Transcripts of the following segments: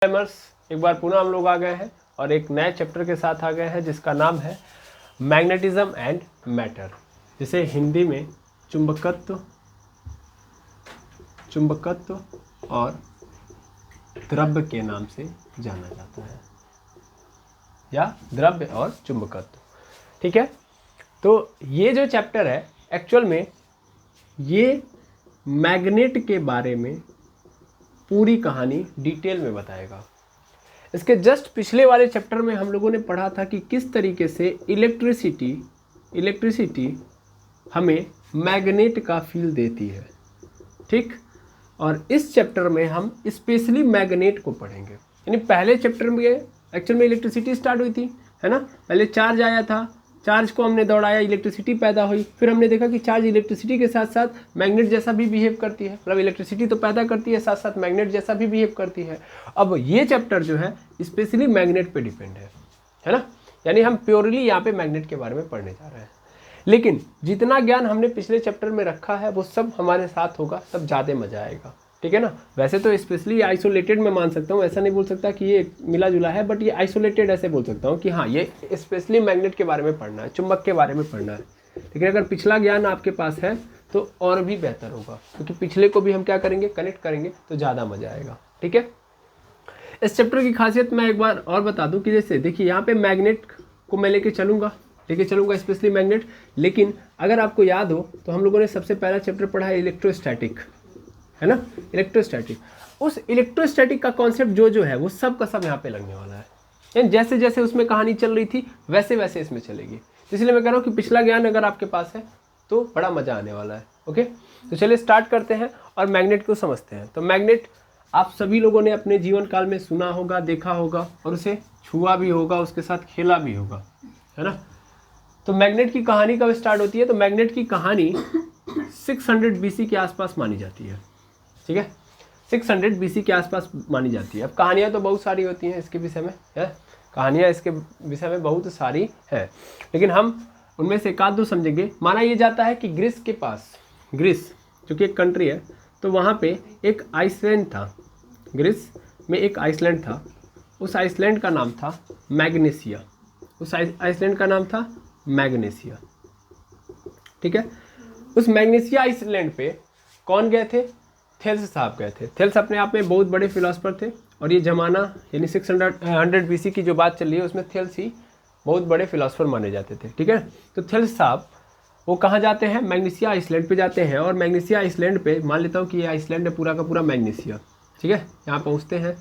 एक बार पुनः हम लोग आ गए हैं और एक नए चैप्टर के साथ आ गए हैं जिसका नाम है मैग्नेटिज्म एंड मैटर, जिसे हिंदी में चुंबकत्व और द्रव्य के नाम से जाना जाता है, या द्रव्य और चुंबकत्व। ठीक है, तो ये जो चैप्टर है एक्चुअल में ये मैग्नेट के बारे में पूरी कहानी डिटेल में बताएगा। इसके जस्ट पिछले वाले चैप्टर में हम लोगों ने पढ़ा था कि किस तरीके से इलेक्ट्रिसिटी हमें मैग्नेट का फील देती है। ठीक, और इस चैप्टर में हम स्पेशली मैग्नेट को पढ़ेंगे। यानी पहले चैप्टर में एक्चुअल में इलेक्ट्रिसिटी स्टार्ट हुई थी, है ना। पहले चार्ज आया था, चार्ज को हमने दौड़ाया, इलेक्ट्रिसिटी पैदा हुई। फिर हमने देखा कि चार्ज इलेक्ट्रिसिटी के साथ साथ मैग्नेट जैसा भी बिहेव करती है, मतलब इलेक्ट्रिसिटी तो पैदा करती है, साथ साथ मैग्नेट जैसा भी बिहेव करती है। अब ये चैप्टर जो है स्पेशली मैग्नेट पे डिपेंड है ना। यानी हम प्योरली यहाँ पे मैग्नेट के बारे में पढ़ने जा रहे हैं। लेकिन जितना ज्ञान हमने पिछले चैप्टर में रखा है वो सब हमारे साथ होगा, तब ज़्यादा मजा आएगा। ठीक है ना। वैसे तो स्पेशली आइसोलेटेड में मान सकता हूँ, ऐसा नहीं बोल सकता कि ये मिला जुला है, बट ये आइसोलेटेड ऐसे बोल सकता हूँ कि हाँ ये स्पेशली मैग्नेट के बारे में पढ़ना है, चुंबक के बारे में पढ़ना है। लेकिन अगर पिछला ज्ञान आपके पास है तो और भी बेहतर होगा, क्योंकि पिछले को भी हम क्या करेंगे, कनेक्ट करेंगे, तो ज़्यादा मजा आएगा। ठीक है, इस चैप्टर की खासियत मैं एक बार और बता दूँ कि जैसे देखिए यहाँ पे मैग्नेट को मैं लेके चलूँगा स्पेशली मैग्नेट। लेकिन अगर आपको याद हो तो हम लोगों ने सबसे पहला चैप्टर पढ़ा है इलेक्ट्रोस्टैटिक, है ना, इलेक्ट्रोस्टैटिक। उस इलेक्ट्रोस्टैटिक का कॉन्सेप्ट जो है वो सब का सब यहाँ पे लगने वाला है। यानी जैसे जैसे उसमें कहानी चल रही थी वैसे वैसे इसमें चलेगी। इसलिए मैं कह रहा हूँ कि पिछला ज्ञान अगर आपके पास है तो बड़ा मजा आने वाला है। ओके, तो चलिए स्टार्ट करते हैं और मैग्नेट को समझते हैं। तो मैग्नेट आप सभी लोगों ने अपने जीवन काल में सुना होगा, देखा होगा और उसे छुआ भी होगा, उसके साथ खेला भी होगा, है ना। तो मैग्नेट की कहानी कब स्टार्ट होती है, तो मैग्नेट की कहानी 600 BC के आसपास मानी जाती है। ठीक है, 600 BC के आसपास मानी जाती है। अब कहानियाँ तो बहुत सारी होती हैं इसके विषय में, है, कहानियाँ इसके विषय में बहुत सारी हैं, लेकिन हम उनमें से एक आध दो समझेंगे। माना ये जाता है कि ग्रीस के पास, ग्रीस जो कि एक कंट्री है, तो वहाँ पे एक आइसलैंड था। ग्रीस में एक आइसलैंड था, उस आइसलैंड का नाम था मैग्नेसिया। उस आइसलैंड का नाम था मैग्नेसिया। ठीक है, उस मैग्नेसिया आइसलैंड पे कौन गए थे, थेल्स साहब गए थे। थेल्स अपने आप में बहुत बड़े फिलोसफर थे, और ये ज़माना यानी 600 BC की जो बात चल रही है उसमें थेल्स ही बहुत बड़े फिलोसफर माने जाते थे। ठीक है, तो थेल्स साहब वो कहाँ जाते हैं, मैग्नेसिया आइसलैंड पे जाते हैं। और मैग्नेसिया आइसलैंड पे मान लेता हूँ कि ये आइसलैंड है पूरा का पूरा मैग्नेसिया। ठीक है, यहाँ पहुँचते हैं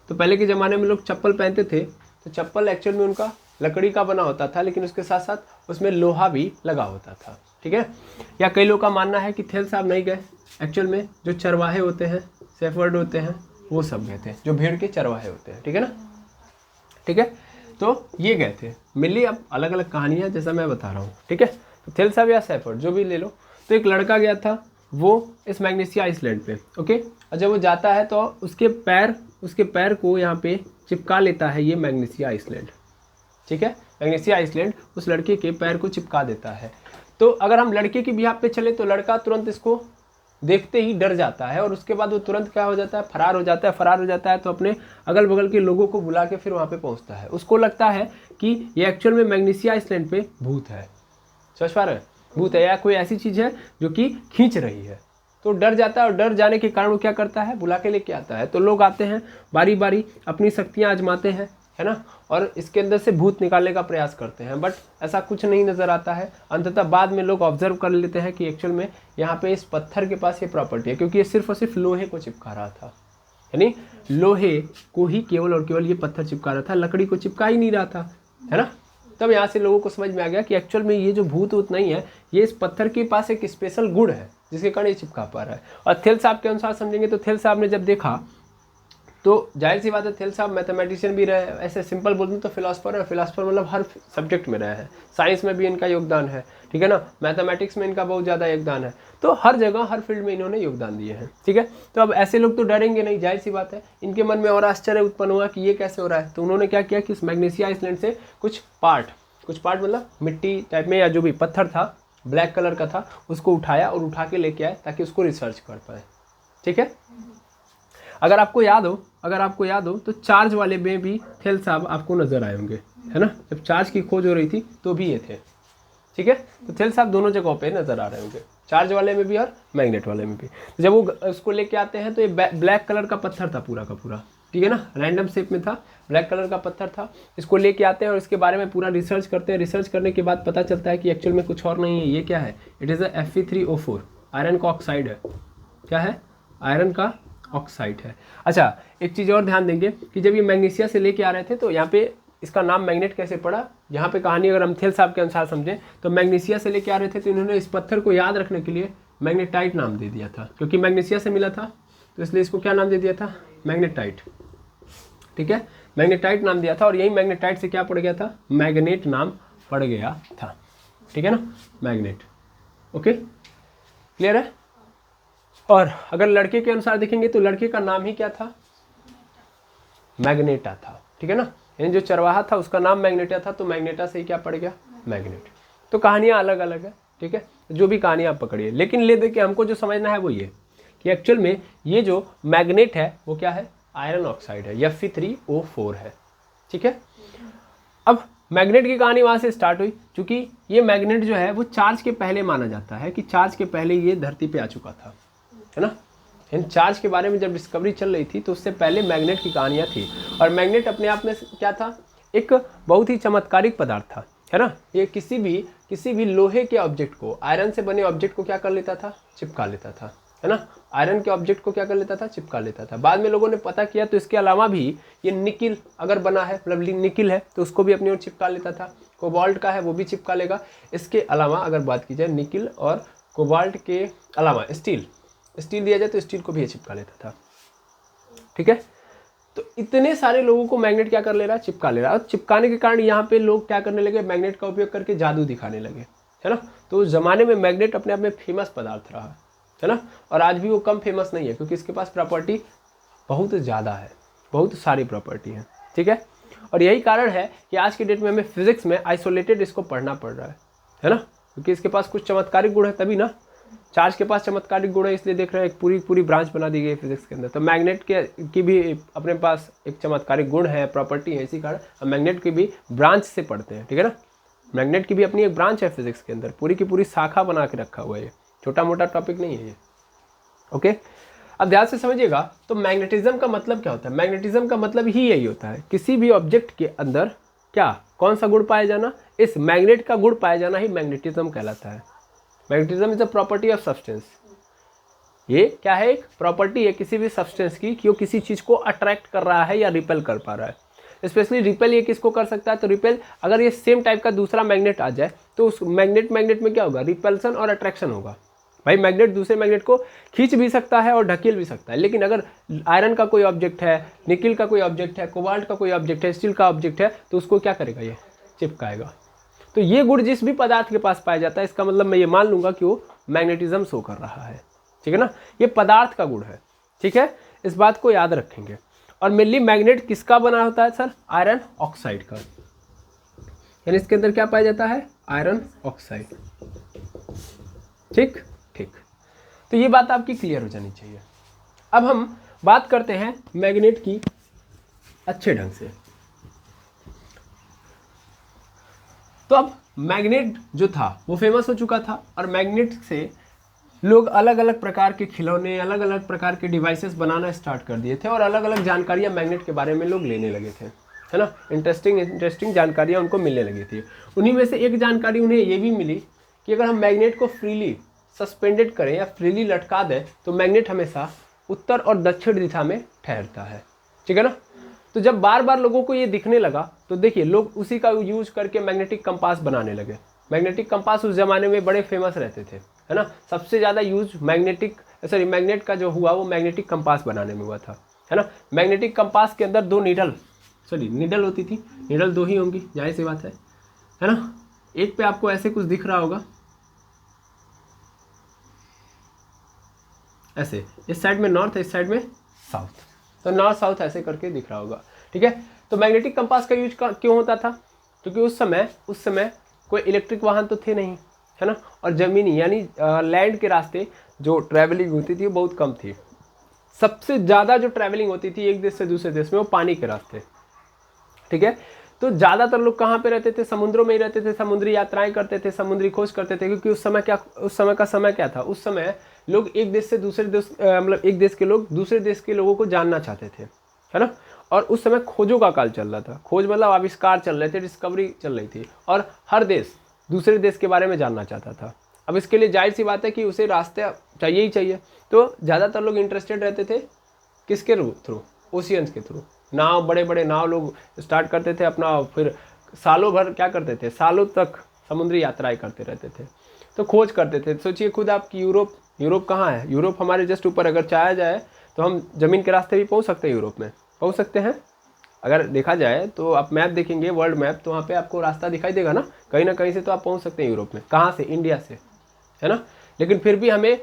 तो पहले के ज़माने में लोग चप्पल पहनते थे, तो चप्पल एक्चुअल में उनका लकड़ी का बना होता था, लेकिन उसके साथ साथ उसमें लोहा भी लगा होता था। ठीक है, या कई लोगों का मानना है कि थेल्स साहब नहीं गए, एक्चुअल में जो चरवाहे होते हैं, शेफर्ड होते हैं, वो सब गए थे, जो भेड़ के चरवाहे होते हैं। ठीक है ना। ठीक है, तो ये गए थे मिली। अब अलग अलग कहानियाँ जैसा मैं बता रहा हूँ। ठीक है, तो थेल्स साहब या शेफर्ड जो भी ले लो, तो एक लड़का गया था वो इस मैग्नेसिया आइसलैंड पे। ओके, और जब वो जाता है तो उसके पैर को यहाँ पे चिपका लेता है ये मैग्नेसिया आइसलैंड। ठीक है, मैग्नेसिया आइसलैंड उस लड़के के पैर को चिपका देता है। तो अगर हम लड़के की बिहाफ पे चले तो लड़का तुरंत इसको देखते ही डर जाता है, और उसके बाद वो तुरंत क्या हो जाता है, फरार हो जाता है। तो अपने अगल बगल के लोगों को बुला के फिर वहाँ पे पहुँचता है। उसको लगता है कि ये एक्चुअल में मैग्नेसिया आइसलैंड पे भूत है, समझ पा रहे हैं, भूत है या कोई ऐसी चीज़ है जो कि खींच रही है। तो डर जाता है, और डर जाने के कारण वो क्या करता है, बुला के लेके आता है। तो लोग आते हैं बारी बारी, अपनी शक्तियाँ आजमाते हैं, है ना, और इसके अंदर से भूत निकालने का प्रयास करते हैं, बट ऐसा कुछ नहीं नज़र आता है। अंततः बाद में लोग ऑब्जर्व कर लेते हैं कि एक्चुअल में यहाँ पे इस पत्थर के पास ये प्रॉपर्टी है, क्योंकि ये सिर्फ और सिर्फ लोहे को चिपका रहा था। यानी लोहे को ही केवल और केवल ये पत्थर चिपका रहा था, लकड़ी को चिपका ही नहीं रहा था, है ना। तब यहाँ से लोगों को समझ में आ गया कि एक्चुअल में ये जो भूत वूत नहीं है, ये इस पत्थर के पास एक स्पेशल गुण है जिसके कारण ये चिपका पा रहा है। और थेल्स साहब के अनुसार समझेंगे तो थेल्स साहब ने जब देखा तो जाहिर सी बात है, थेल्स साहब मैथमेटिशियन भी रहे, ऐसे सिंपल बोल दूँ तो फिलोसफर है। फिलोसफर मतलब हर सब्जेक्ट में रहे हैं, साइंस में भी इनका योगदान है, ठीक है ना, मैथमेटिक्स में इनका बहुत ज़्यादा योगदान है। तो हर जगह हर फील्ड में इन्होंने योगदान दिए हैं। ठीक है, तो अब ऐसे लोग तो डरेंगे नहीं, जाहिर सी बात है। इनके मन में और आश्चर्य उत्पन्न हुआ कि ये कैसे हो रहा है। तो उन्होंने क्या किया कि इस मैग्नेसिया आइसलैंड से कुछ पार्ट मतलब मिट्टी टाइप में या जो भी पत्थर था ब्लैक कलर का था, उसको उठाया और उठा के लेके आए ताकि उसको रिसर्च कर पाए। ठीक है, अगर आपको याद हो अगर आपको याद हो तो चार्ज वाले में भी थेल साहब आपको नजर आए होंगे, है ना, जब चार्ज की खोज हो रही थी तो भी ये थे, ठीक है। तो थेल साहब दोनों जगहों पे नजर आ रहे होंगे, चार्ज वाले में भी और मैग्नेट वाले में भी। तो जब वो उसको लेके आते हैं तो ये ब्लैक कलर का पत्थर था पूरा का पूरा, ठीक है ना, रैंडम शेप में था, ब्लैक कलर का पत्थर था। इसको लेके आते हैं और इसके बारे में पूरा रिसर्च करते हैं। रिसर्च करने के बाद पता चलता है कि एक्चुअल में कुछ और नहीं है, ये क्या है, it is a Fe3O4, iron का ऑक्साइड है। क्या है, आयरन का ऑक्साइड है। अच्छा, एक चीज़ और ध्यान देंगे कि जब ये मैग्नीशिया से लेके आ रहे थे तो यहाँ पे इसका नाम मैग्नेट कैसे पड़ा, यहाँ पे कहानी अगर हम थेल साहब के अनुसार समझें तो मैग्नीशिया से लेके आ रहे थे तो इन्होंने इस पत्थर को याद रखने के लिए मैग्नेटाइट नाम दे दिया था, क्योंकि मैग्नीशिया से मिला था तो इसलिए इसको क्या नाम दे दिया था, मैग्नेटाइट, ठीक है, मैग्नेटाइट नाम दिया था। और यही मैग्नेटाइट से क्या पड़ गया था, मैग्नेट नाम पड़ गया था, ठीक है ना, मैग्नेट। ओके, क्लियर है। और अगर लड़के के अनुसार देखेंगे तो लड़के का नाम ही क्या था, मैग्नेटा था, ठीक है ना, यानी जो चरवाहा था उसका नाम मैग्नेटा था, तो मैग्नेटा से ही क्या पड़ गया, मैग्नेट। तो कहानियाँ अलग अलग है, ठीक है, जो भी कहानियाँ आप पकड़िए, लेकिन ले देखिए हमको जो समझना है वो ये कि एक्चुअल में ये जो मैग्नेट है वो क्या है, आयरन ऑक्साइड है, Fe3O4 है, ठीक है। अब मैग्नेट की कहानी वहाँ से स्टार्ट हुई, क्योंकि ये मैग्नेट जो है वो चार्ज के पहले माना जाता है कि चार्ज के पहले ये धरती पे आ चुका था, है ना। इन चार्ज के बारे में जब डिस्कवरी चल रही थी तो उससे पहले मैग्नेट की कहानियाँ थी। और मैग्नेट अपने आप में क्या था, एक बहुत ही चमत्कारिक पदार्थ था, है ना। ये किसी भी लोहे के ऑब्जेक्ट को, आयरन से बने ऑब्जेक्ट को क्या कर लेता था, चिपका लेता था, है ना, आयरन के ऑब्जेक्ट को क्या कर लेता था, चिपका लेता था। बाद में लोगों ने पता किया तो इसके अलावा भी ये निकिल अगर बना है, मतलब निकिल है तो उसको भी अपनी ओर चिपका लेता था, कोबाल्ट का है वो भी चिपका लेगा। इसके अलावा अगर बात की जाए निकिल और कोबाल्ट के अलावा स्टील दिया जाए तो स्टील को भी चिपका लेता था, ठीक है। तो इतने सारे लोगों को मैग्नेट क्या कर ले रहा है, चिपका ले रहा है। और चिपकाने के कारण यहाँ पे लोग क्या करने लगे, मैग्नेट का उपयोग करके जादू दिखाने लगे, है ना। तो उस जमाने में मैग्नेट अपने आप में फेमस पदार्थ रहा, है ना। और आज भी वो कम फेमस नहीं है, क्योंकि इसके पास प्रॉपर्टी बहुत ज़्यादा है, बहुत सारी प्रॉपर्टी है, ठीक है। और यही कारण है कि आज के डेट में हमें फिजिक्स में आइसोलेटेड इसको पढ़ना पड़ रहा है ना, क्योंकि इसके पास कुछ चमत्कारिक गुण है तभी ना। चार्ज के पास चमत्कारिक गुण है इसलिए देख रहे हैं एक पूरी ब्रांच बना दी गई फिजिक्स के अंदर। तो मैग्नेट की भी अपने पास एक चमत्कारिक गुण है, प्रॉपर्टी है, इसी कारण हम मैग्नेट की भी ब्रांच से पढ़ते हैं, ठीक है ना। मैग्नेट की भी अपनी एक ब्रांच है फिजिक्स के अंदर, पूरी की पूरी शाखा बना के रखा हुआ है, ये छोटा मोटा टॉपिक नहीं है ये। ओके, अब ध्यान से समझिएगा। तो मैग्नेटिज्म का मतलब क्या होता है, मैग्नेटिज्म का मतलब ही यही होता है, किसी भी ऑब्जेक्ट के अंदर क्या, कौन सा गुण पाया जाना, इस मैग्नेट का गुण पाया जाना ही मैग्नेटिज्म कहलाता है। Magnetism is a property of substance. ये क्या है, एक प्रॉपर्टी है किसी भी सब्सटेंस की कि वो किसी चीज़ को अट्रैक्ट कर रहा है या रिपेल कर पा रहा है। स्पेशली रिपेल ये किसको कर सकता है, तो रिपेल अगर ये सेम टाइप का दूसरा मैग्नेट आ जाए तो उस मैग्नेट में क्या होगा, रिपल्सन और अट्रैक्शन होगा। भाई मैग्नेट दूसरे मैग्नेट को खींच भी सकता है और ढकेल भी सकता है, लेकिन अगर आयरन का कोई ऑब्जेक्ट है, निकिल का कोई ऑब्जेक्ट है, कोबाल्ट का कोई ऑब्जेक्ट है, स्टील का ऑब्जेक्ट है, तो उसको क्या करेगा, ये चिपकाएगा। तो ये गुण जिस भी पदार्थ के पास पाया जाता है, इसका मतलब मैं ये मान लूंगा कि वो मैग्नेटिज्म शो कर रहा है, ठीक है ना। ये पदार्थ का गुण है, ठीक है, इस बात को याद रखेंगे। और मेनली मैग्नेट किसका बना होता है सर, आयरन ऑक्साइड का, यानी इसके अंदर क्या पाया जाता है, आयरन ऑक्साइड, ठीक। तो ये बात आपकी क्लियर हो जानी चाहिए। अब हम बात करते हैं मैग्नेट की अच्छे ढंग से। तो अब मैग्नेट जो था वो फेमस हो चुका था, और मैग्नेट से लोग अलग अलग प्रकार के खिलौने, अलग अलग प्रकार के डिवाइसेस बनाना स्टार्ट कर दिए थे, और अलग अलग जानकारियां मैग्नेट के बारे में लोग लेने लगे थे, है ना। इंटरेस्टिंग जानकारियां उनको मिलने लगी थी। उन्हीं में से एक जानकारी उन्हें ये भी मिली कि अगर हम मैग्नेट को फ्रीली सस्पेंडेड करें या फ्रीली लटका दें तो मैग्नेट हमेशा उत्तर और दक्षिण दिशा में ठहरता है, ठीक है ना। तो जब बार बार लोगों को ये दिखने लगा तो देखिए लोग उसी का यूज करके मैग्नेटिक कंपास बनाने लगे। मैग्नेटिक कंपास उस जमाने में बड़े फेमस रहते थे, है ना। सबसे ज़्यादा यूज मैग्नेट का जो हुआ वो मैग्नेटिक कंपास बनाने में हुआ था, है ना। मैग्नेटिक कंपास के अंदर दो नीडल होती थी, नीडल दो ही होंगी, जाहिर सी बात है ना। एक पे आपको ऐसे कुछ दिख रहा होगा, ऐसे, इस साइड में नॉर्थ है, इस साइड में साउथ, तो नॉर्थ साउथ ऐसे करके दिख रहा होगा, ठीक है। तो मैग्नेटिक कंपास का यूज क्यों होता था, क्योंकि उस समय कोई इलेक्ट्रिक वाहन तो थे नहीं, है ना। और जमीनी यानी लैंड के रास्ते जो ट्रैवलिंग होती थी वो बहुत कम थी, सबसे ज़्यादा जो ट्रैवलिंग होती थी एक देश से दूसरे देश में वो पानी के रास्ते, ठीक है। तो ज़्यादातर लोग कहाँ पे रहते थे, समुद्रों में ही रहते थे, समुद्री यात्राएं करते थे, समुद्री खोज करते थे, क्योंकि उस समय का समय क्या था, उस समय लोग एक देश से दूसरे देश मतलब एक देश के लोग दूसरे देश के लोगों को जानना चाहते थे, है ना। और उस समय खोजों का काल चल रहा था, खोज मतलब आविष्कार चल रहे थे, डिस्कवरी चल रही थी, और हर देश दूसरे देश के बारे में जानना चाहता था। अब इसके लिए जाहिर सी बात है कि उसे रास्ते चाहिए ही चाहिए, तो ज़्यादातर लोग इंटरेस्टेड रहते थे किसके थ्रू, ओशियंस के थ्रू। नाव, बड़े बड़े नाव लोग स्टार्ट करते थे अपना, फिर सालों भर क्या करते थे, सालों तक समुद्री यात्राएं करते रहते थे, तो खोज करते थे। सोचिए खुद आप कि यूरोप कहाँ है, यूरोप हमारे जस्ट ऊपर, अगर चाहा जाए तो हम ज़मीन के रास्ते भी पहुँच सकते हैं, यूरोप में पहुँच सकते हैं। अगर देखा जाए तो आप मैप देखेंगे, वर्ल्ड मैप, तो वहाँ पे आपको रास्ता दिखाई देगा ना कहीं से तो आप पहुँच सकते हैं यूरोप में। कहाँ से, इंडिया से, है ना। लेकिन फिर भी हमें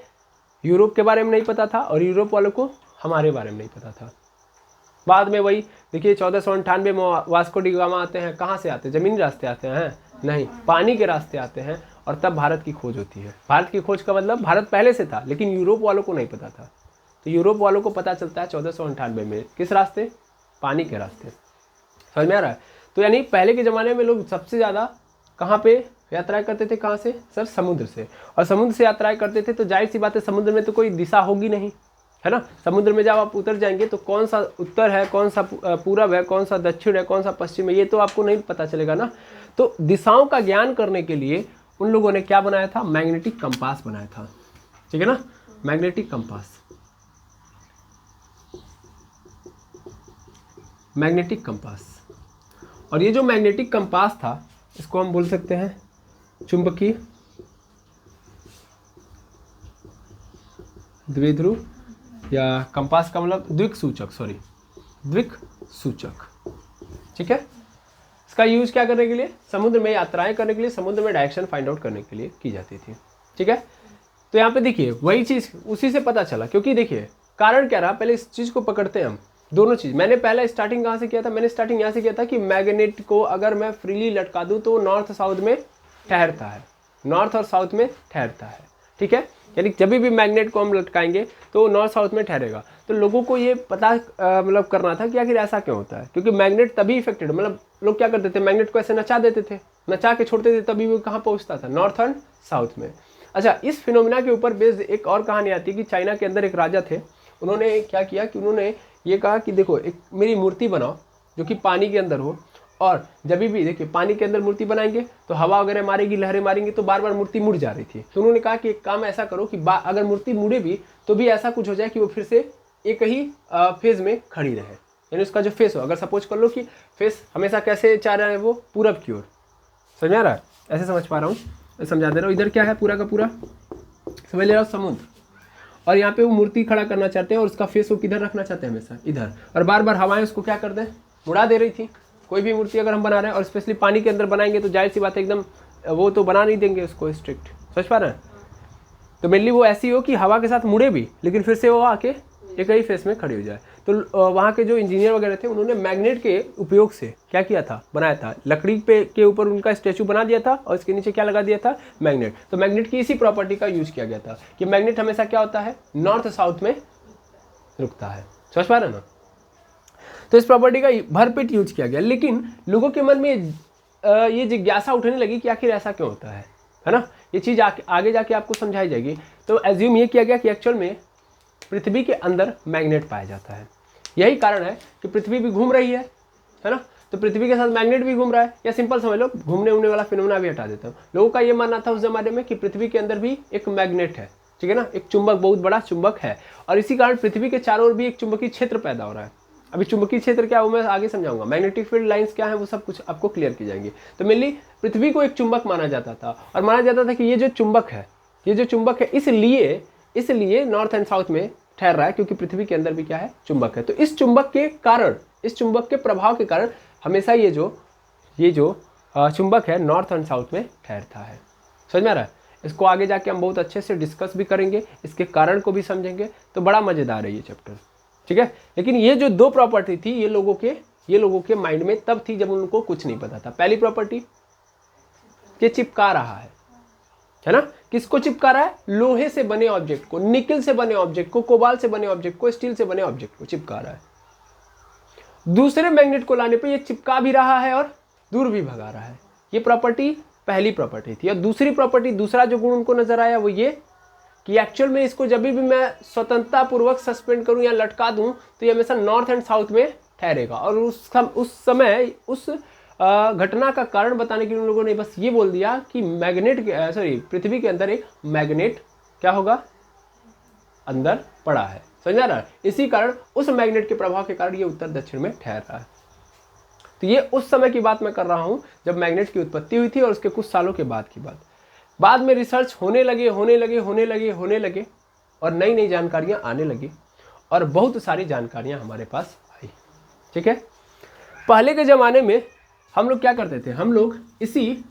यूरोप के बारे में नहीं पता था और यूरोप वालों को हमारे बारे में नहीं पता था। बाद में वही देखिए 1498 में वास्को डी गामा आते हैं, कहाँ से आते हैं, जमीनी रास्ते आते हैं, नहीं, पानी के रास्ते आते हैं, और तब भारत की खोज होती है। भारत की खोज का मतलब भारत पहले से था लेकिन यूरोप वालों को नहीं पता था, तो यूरोप वालों को पता चलता है 1498 में, किस रास्ते, पानी के रास्ते। समझ में आ रहा है। तो यानी पहले के ज़माने में लोग सबसे ज़्यादा कहाँ पे यात्राएं करते थे, कहाँ से सर, समुद्र से। और समुद्र से यात्राएं करते थे तो जाहिर सी बात है समुद्र में तो कोई दिशा होगी नहीं, है ना। समुद्र में जब आप उतर जाएंगे तो कौन सा उत्तर है, कौन सा पूरब है, कौन सा दक्षिण है, कौन सा पश्चिम है, ये तो आपको नहीं पता चलेगा ना। तो दिशाओं का ज्ञान करने के लिए उन लोगों ने क्या बनाया था, मैग्नेटिक कंपास बनाया था, ठीक है ना, मैग्नेटिक कंपास। मैग्नेटिक कंपास, और ये जो मैग्नेटिक कंपास था इसको हम बोल सकते हैं चुंबकीय द्विध्रुव, या कंपास का मतलब द्विसूचक, द्विसूचक, ठीक है। इसका यूज क्या करने के लिए, समुद्र में यात्राएं करने के लिए, समुद्र में डायरेक्शन फाइंड आउट करने के लिए की जाती थी, ठीक है। तो यहाँ पे देखिए वही चीज़ उसी से पता चला, क्योंकि देखिए कारण क्या रहा, पहले इस चीज़ को पकड़ते हैं हम, दोनों चीज़। मैंने पहला स्टार्टिंग कहाँ से किया था, मैंने स्टार्टिंग यहाँ से किया था कि मैग्नेट को अगर मैं फ्रीली लटका दूँ तो नॉर्थ साउथ में ठहरता है, नॉर्थ और साउथ में ठहरता है, ठीक है। यानी जब भी मैग्नेट को हम लटकाएंगे तो नॉर्थ साउथ में ठहरेगा। तो लोगों को ये पता मतलब करना था कि आखिर ऐसा क्यों होता है, क्योंकि मैग्नेट तभी इफेक्टेड, मतलब लोग क्या करते थे, मैग्नेट को ऐसे नचा देते थे, नचा के छोड़ते थे, तभी वो कहाँ पहुँचता था, नॉर्थ एंड साउथ में। अच्छा, इस फिनोमिना के ऊपर बेस्ड एक और कहानी आती है कि चाइना के अंदर एक राजा थे, उन्होंने क्या किया कि उन्होंने ये कहा कि देखो एक मेरी मूर्ति बनाओ जो कि पानी के अंदर हो, और जब भी देखिए पानी के अंदर मूर्ति बनाएंगे तो हवा वगैरह मारेगी, लहरें मारेंगी, तो बार बार मूर्ति मुड़ जा रही थी। तो उन्होंने कहा कि एक काम ऐसा करो कि अगर मूर्ति मुड़े भी तो भी ऐसा कुछ हो जाए कि वो फिर से एक ही फेज में खड़ी रहे, यानी उसका जो फेस हो, अगर सपोज कर लो कि फेस हमेशा कैसे चाह रहा है, वो पूरब की ओर, समझ आ रहा है, ऐसे समझ पा रहा हूँ, मैं समझा दे रहा हूँ। इधर क्या है, पूरा का पूरा समझ ले रहा हूँ समुद्र, और यहाँ पे वो मूर्ति खड़ा करना चाहते हैं और उसका फेस वो किधर रखना चाहते हैं, हमेशा इधर, और बार बार हवाएं उसको क्या कर दें, उड़ा दे रही थी। कोई भी मूर्ति अगर हम बना रहे हैं और स्पेशली पानी के अंदर बनाएंगे तो जाहिर सी बात है एकदम वो तो बना नहीं देंगे उसको स्ट्रिक्ट, समझ पा रहे हैं। तो मेनली वो ऐसी हो कि हवा के साथ मुड़े भी लेकिन फिर से वो आके एक ही फेस में खड़ी हो जाए। तो वहाँ के जो इंजीनियर वगैरह थे उन्होंने मैग्नेट के उपयोग से क्या किया था, बनाया था, लकड़ी पे के ऊपर उनका स्टैचू बना दिया था और इसके नीचे क्या लगा दिया था, मैग्नेट। तो मैग्नेट की इसी प्रॉपर्टी का यूज किया गया था कि मैग्नेट हमेशा क्या होता है, नॉर्थ साउथ में रुकता है, समझ पा रहे हैं ना। तो इस प्रॉपर्टी का भरपेट यूज किया गया, लेकिन लोगों के मन में ये जिज्ञासा उठने लगी कि आखिर ऐसा क्यों होता है ना। ये चीज़ आगे जाके आपको समझाई जाएगी। तो एज्यूम ये किया गया कि एक्चुअल में पृथ्वी के अंदर मैग्नेट पाया जाता है, यही कारण है कि पृथ्वी भी घूम रही है ना, तो पृथ्वी के साथ मैग्नेट भी घूम रहा है। या सिंपल समझ लो, घूमने उमने वाला फिनोमेना भी हटा देता हूँ। लोगों का ये मानना था उस जमाने में कि पृथ्वी के अंदर भी एक मैग्नेट है, ठीक है ना, एक चुंबक, बहुत बड़ा चुंबक है, और इसी कारण पृथ्वी के चारों ओर भी एक चुंबकीय क्षेत्र पैदा हो रहा है। अभी चुंबकीय क्षेत्र क्या है वो मैं आगे समझाऊंगा, मैग्नेटिक फील्ड लाइंस क्या है वो सब कुछ आपको क्लियर की जाएंगी। तो मेनली पृथ्वी को एक चुंबक माना जाता था, और माना जाता था कि ये जो चुंबक है इसलिए नॉर्थ एंड साउथ में ठहर रहा है, क्योंकि पृथ्वी के अंदर भी क्या है, चुंबक है। तो इस चुंबक के कारण, इस चुंबक के प्रभाव के कारण हमेशा ये जो चुंबक है नॉर्थ एंड साउथ में ठहरता है। समझ में आ रहा है। इसको आगे जाके हम बहुत अच्छे से डिस्कस भी करेंगे, इसके कारण को भी समझेंगे, तो बड़ा मजेदार है ये चैप्टर, ठीक है। लेकिन ये जो दो प्रॉपर्टी थी ये लोगों के माइंड में तब थी जब उनको कुछ नहीं पता था। पहली प्रॉपर्टी, ये चिपका रहा है है ना। किसको चिपका रहा है? लोहे से बने ऑब्जेक्ट को, निकल से बने ऑब्जेक्ट को, कोबाल्ट से बने ऑब्जेक्ट को, स्टील से बने ऑब्जेक्ट को चिपका रहा है। दूसरे मैग्नेट को लाने पे ये चिपका भी रहा है और दूर भी भगा रहा है। ये प्रॉपर्टी पहली प्रॉपर्टी थी। और दूसरी प्रॉपर्टी, दूसरा जो गुण उनको नजर आया वो ये कि एक्चुअल में इसको जब भी मैं स्वतंत्रता पूर्वक सस्पेंड करूं या लटका दूं तो ये हमेशा नॉर्थ एंड साउथ में ठहरेगा। और उस समय उस घटना का कारण बताने के लिए उन लोगों ने बस ये बोल दिया कि पृथ्वी के अंदर एक मैग्नेट क्या होगा? अंदर पड़ा है। समझ आ रहा है? इसी कारण उस मैग्नेट के प्रभाव के कारण ये उत्तर दक्षिण में ठहर रहा है। तो ये उस समय की बात मैं कर रहा हूं जब मैग्नेट की उत्पत्ति हुई थी और उसके कुछ सालों के बाद की बात। बाद में रिसर्च होने लगे और नई नई जानकारियां आने लगी और बहुत सारी जानकारियां हमारे पास आई। ठीक है। पहले के ज़माने में हम लोग क्या करते थे? हम लोग इसी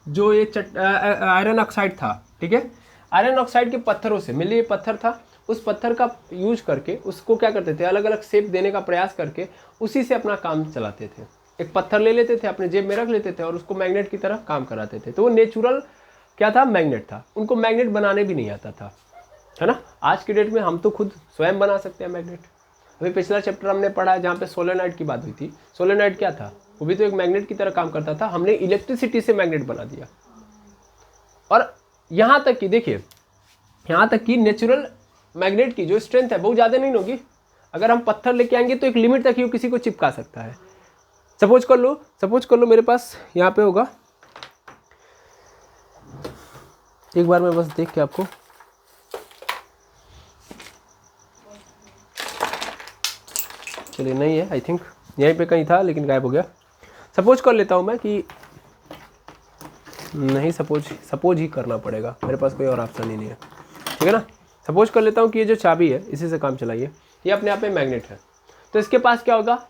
जो ये आयरन ऑक्साइड था, ठीक है, आयरन ऑक्साइड के पत्थरों से मिले ये पत्थर था, उस पत्थर का यूज करके उसको क्या करते थे? अलग अलग शेप देने का प्रयास करके उसी से अपना काम चलाते थे। एक पत्थर ले लेते थे, अपने जेब में रख लेते थे और उसको मैग्नेट की तरह काम कराते थे। तो वो नेचुरल क्या था? मैग्नेट था। उनको मैग्नेट बनाने भी नहीं आता था, है ना। आज की डेट में हम तो खुद स्वयं बना सकते हैं मैग्नेट। अभी पिछला चैप्टर हमने पढ़ा जहाँ पे सोलेनॉइड की बात हुई थी। सोलेनॉइड क्या था? वो भी तो एक मैग्नेट की तरह काम करता था। हमने इलेक्ट्रिसिटी से मैग्नेट बना दिया। और यहाँ तक कि देखिए, यहाँ तक कि नेचुरल मैग्नेट की जो स्ट्रेंथ है वो ज़्यादा नहीं होगी। अगर हम पत्थर लेके आएंगे तो एक लिमिट तक ही वो किसी को चिपका सकता है। सपोज कर लो मेरे पास यहाँ पे होगा, एक बार मैं बस देख के आपको, चलिए नहीं है, आई थिंक यहीं पे कहीं था लेकिन गायब हो गया। सपोज कर लेता हूँ मैं कि नहीं, सपोज ही करना पड़ेगा, मेरे पास कोई और ऑप्शन ही नहीं है। ठीक है ना। सपोज कर लेता हूँ कि ये जो चाबी है इसी से काम चलाइए, ये अपने आप में मैग्नेट है। तो इसके पास क्या होगा?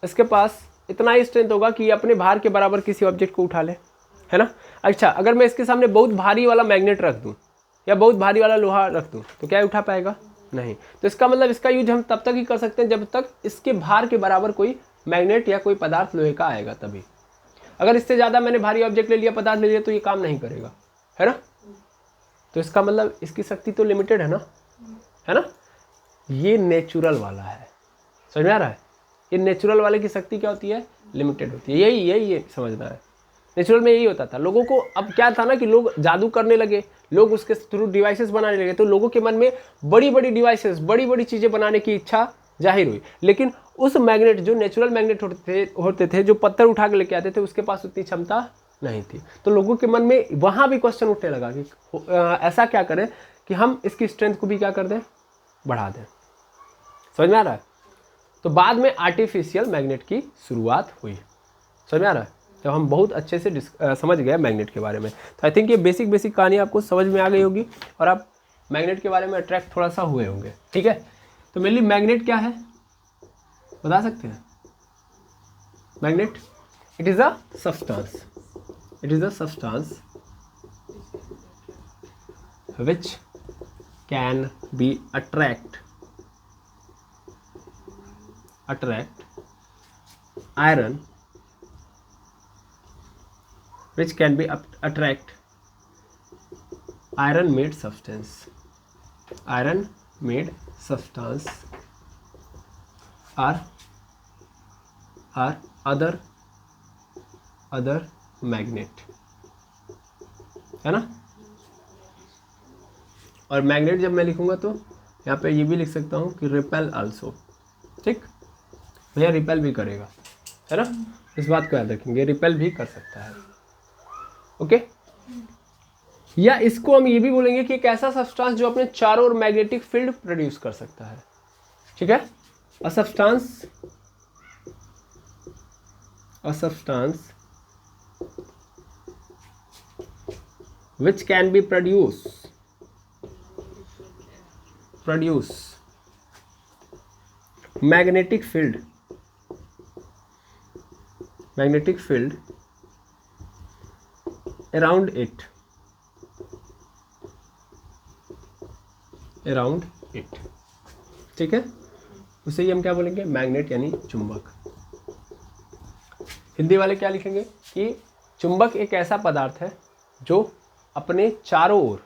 इसके पास इतना ही स्ट्रेंथ होगा कि ये अपने भार के बराबर किसी ऑब्जेक्ट को उठा ले, है ना। अच्छा, अगर मैं इसके सामने बहुत भारी वाला मैग्नेट रख दूँ या बहुत भारी वाला लोहा रख दूँ तो क्या उठा पाएगा? नहीं। तो इसका मतलब इसका यूज हम तब तक ही कर सकते हैं जब तक इसके भार के बराबर कोई मैग्नेट या कोई पदार्थ लोहे का आएगा तभी। अगर इससे ज़्यादा मैंने भारी ऑब्जेक्ट ले लिया, पदार्थ ले लिया, तो ये काम नहीं करेगा, है ना। तो इसका मतलब इसकी शक्ति तो लिमिटेड है ना, है ना। ये नेचुरल वाला है, समझ में आ रहा है। ये नेचुरल वाले की शक्ति क्या होती है? लिमिटेड होती है। यही समझना है। नेचुरल में यही होता था। लोगों को अब क्या था ना कि लोग जादू करने लगे, लोग उसके थ्रू डिवाइसेस बनाने लगे, तो लोगों के मन में बड़ी बड़ी डिवाइसेस, बड़ी बड़ी चीज़ें बनाने की इच्छा जाहिर हुई। लेकिन उस मैग्नेट, जो नेचुरल मैग्नेट होते थे जो पत्थर उठा के लेके आते थे, उसके पास उतनी क्षमता नहीं थी। तो लोगों के मन में वहाँ भी क्वेश्चन उठने लगा कि ऐसा क्या करें कि हम इसकी स्ट्रेंथ को भी क्या कर दें? बढ़ा दें। समझ में आ रहा है। तो बाद में आर्टिफिशियल मैग्नेट की शुरुआत हुई। समझ में आ रहा है। जब हम बहुत अच्छे से समझ गए मैग्नेट के बारे में, तो आई थिंक ये बेसिक कहानी आपको समझ में आ गई होगी और आप मैग्नेट के बारे में अट्रैक्ट थोड़ा सा हुए होंगे। ठीक है। तो मेनली मैग्नेट क्या है बता सकते हैं? Magnet, it is a substance which can be attract iron, which can be attract iron made substance or other magnet, है ना। और मैग्नेट जब मैं लिखूंगा तो यहाँ पे ये भी लिख सकता हूँ कि रिपेल आल्सो। ठीक, भैया रिपेल भी करेगा, है ना। इस बात को याद रखेंगे, रिपेल भी कर सकता है। ओके। या इसको हम ये भी बोलेंगे कि एक ऐसा सब्सटेंस जो अपने चारों ओर मैग्नेटिक फील्ड प्रोड्यूस कर सकता है। ठीक है। A substance which can be produce magnetic field around it, ठीक है। उसे ही हम क्या बोलेंगे? मैग्नेट यानी चुंबक। हिंदी वाले क्या लिखेंगे कि चुंबक एक ऐसा पदार्थ है जो अपने चारों ओर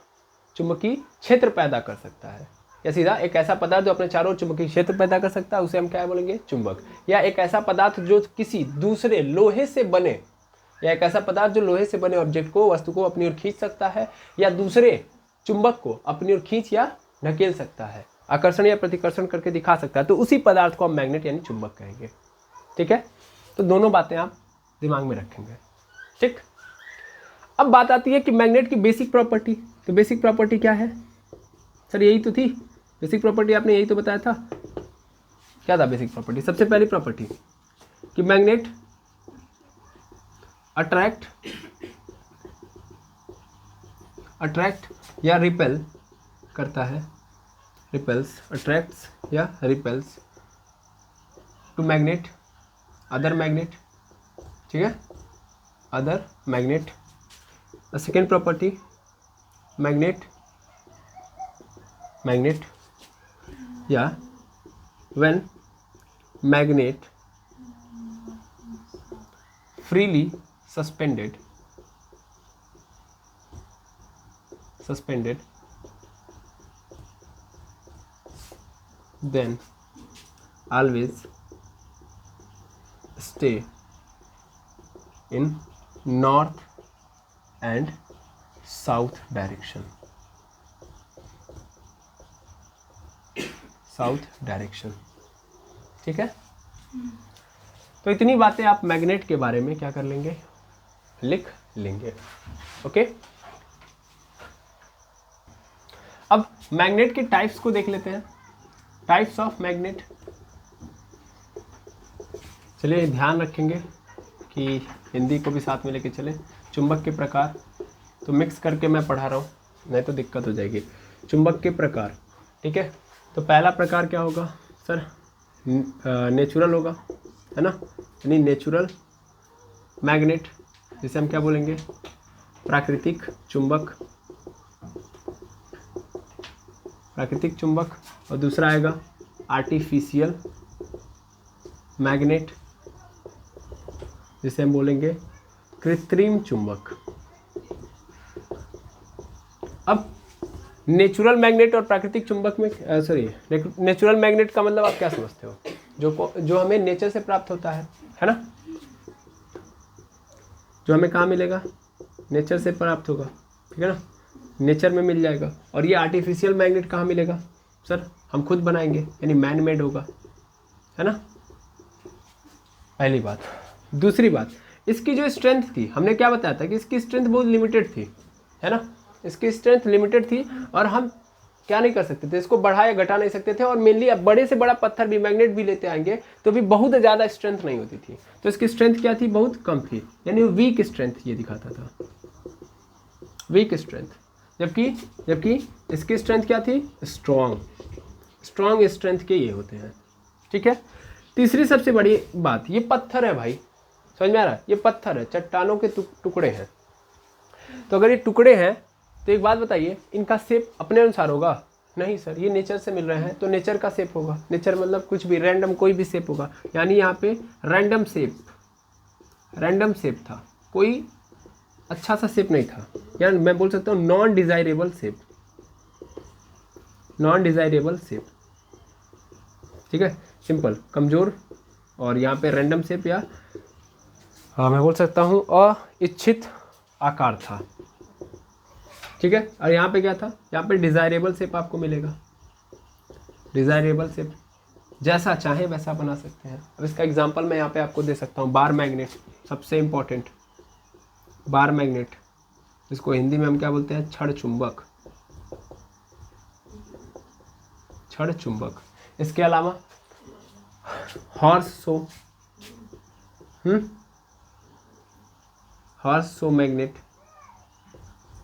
चुंबकीय क्षेत्र पैदा कर सकता है, या सीधा एक ऐसा पदार्थ जो अपने चारों ओर चुंबकीय क्षेत्र पैदा कर सकता है उसे हम क्या बोलेंगे, चुंबक। या एक ऐसा पदार्थ जो किसी दूसरे लोहे से बने, या एक ऐसा पदार्थ जो लोहे से बने ऑब्जेक्ट को, वस्तु को अपनी ओर खींच सकता है, या दूसरे चुंबक को अपनी ओर खींच या ढकेल सकता है, आकर्षण या प्रतिकर्षण करके दिखा सकता है, तो उसी पदार्थ को हम मैग्नेट यानी चुंबक कहेंगे। ठीक है, तो दोनों बातें आप दिमाग में रखेंगे। ठीक, अब बात आती है कि मैग्नेट की बेसिक प्रॉपर्टी। तो बेसिक प्रॉपर्टी क्या है सर? यही तो थी बेसिक प्रॉपर्टी, आपने यही तो बताया था। क्या था बेसिक प्रॉपर्टी? सबसे पहली प्रॉपर्टी कि मैग्नेट अट्रैक्ट या रिपेल करता है, रिपेल्स, अट्रैक्ट्स या repels to magnet, other magnet. ठीक है, other magnet. The second property, magnet या when magnet freely suspended then always stay in north and south direction, ठीक है। तो इतनी बातें आप मैग्नेट के बारे में क्या कर लेंगे, लिख लेंगे। ओके, अब मैग्नेट के टाइप्स को देख लेते हैं, टाइप्स ऑफ मैग्नेट। चलिए ध्यान रखेंगे कि हिंदी को भी साथ में लेके चले। चुंबक के प्रकार, तो मिक्स करके मैं पढ़ा रहा हूँ, नहीं तो दिक्कत हो जाएगी। चुंबक के प्रकार, ठीक है। तो पहला प्रकार क्या होगा सर? नेचुरल होगा, है ना, यानी नेचुरल मैग्नेट, जिसे हम क्या बोलेंगे, प्राकृतिक चुंबक, प्राकृतिक चुंबक। और दूसरा आएगा आर्टिफिशियल मैग्नेट, जिसे हम बोलेंगे कृत्रिम चुंबक। अब नेचुरल मैग्नेट और प्राकृतिक चुंबक में नेचुरल मैग्नेट का मतलब आप क्या समझते हो? जो हमें नेचर से प्राप्त होता है ना, जो हमें कहाँ मिलेगा, नेचर से प्राप्त होगा, ठीक है ना, नेचर में मिल जाएगा। और ये आर्टिफिशियल मैग्नेट कहाँ मिलेगा सर? हम खुद बनाएंगे, यानी मैन मेड होगा, है ना, पहली बात। दूसरी बात, इसकी जो स्ट्रेंथ थी, हमने क्या बताया था कि इसकी स्ट्रेंथ बहुत लिमिटेड थी, है ना, इसकी स्ट्रेंथ लिमिटेड थी और हम क्या नहीं कर सकते थे, इसको बढ़ा या घटा नहीं सकते थे। और मेनली अब बड़े से बड़ा पत्थर भी, मैग्नेट भी लेते आएंगे तो भी बहुत ज़्यादा स्ट्रेंथ नहीं होती थी। तो इसकी स्ट्रेंथ क्या थी? बहुत कम थी, यानी वीक स्ट्रेंथ ये दिखाता था, वीक स्ट्रेंथ। जबकि इसकी स्ट्रेंथ क्या थी? स्ट्रॉन्ग स्ट्रेंथ के ये होते हैं, ठीक है। तीसरी सबसे बड़ी बात, ये पत्थर है भाई, समझ में आ रहा है? ये पत्थर है, चट्टानों के टुकड़े हैं। तो अगर ये टुकड़े हैं तो एक बात बताइए, इनका शेप अपने अनुसार होगा? नहीं सर, ये नेचर से मिल रहे हैं तो नेचर का शेप होगा। नेचर मतलब कुछ भी, रैंडम कोई भी शेप होगा, यानी यहाँ पे रैंडम शेप था, कोई अच्छा सा शेप नहीं था, यानी मैं बोल सकता हूँ नॉन डिजायरेबल शेप, ठीक है, सिंपल, कमजोर। और यहाँ पे रैंडम शेप, या मैं बोल सकता हूँ अइच्छित आकार था, ठीक है। और यहाँ पे क्या था? यहाँ पे डिजायरेबल शेप आपको मिलेगा, डिजायरेबल शेप, जैसा चाहे वैसा बना सकते हैं। अब इसका एग्जांपल मैं यहाँ पे आपको दे सकता हूँ, बार मैग्नेट, सबसे इम्पोर्टेंट बार मैग्नेट, इसको हिंदी में हम क्या बोलते हैं? छड़ चुंबक। इसके अलावा हॉर्स शो मैग्नेट,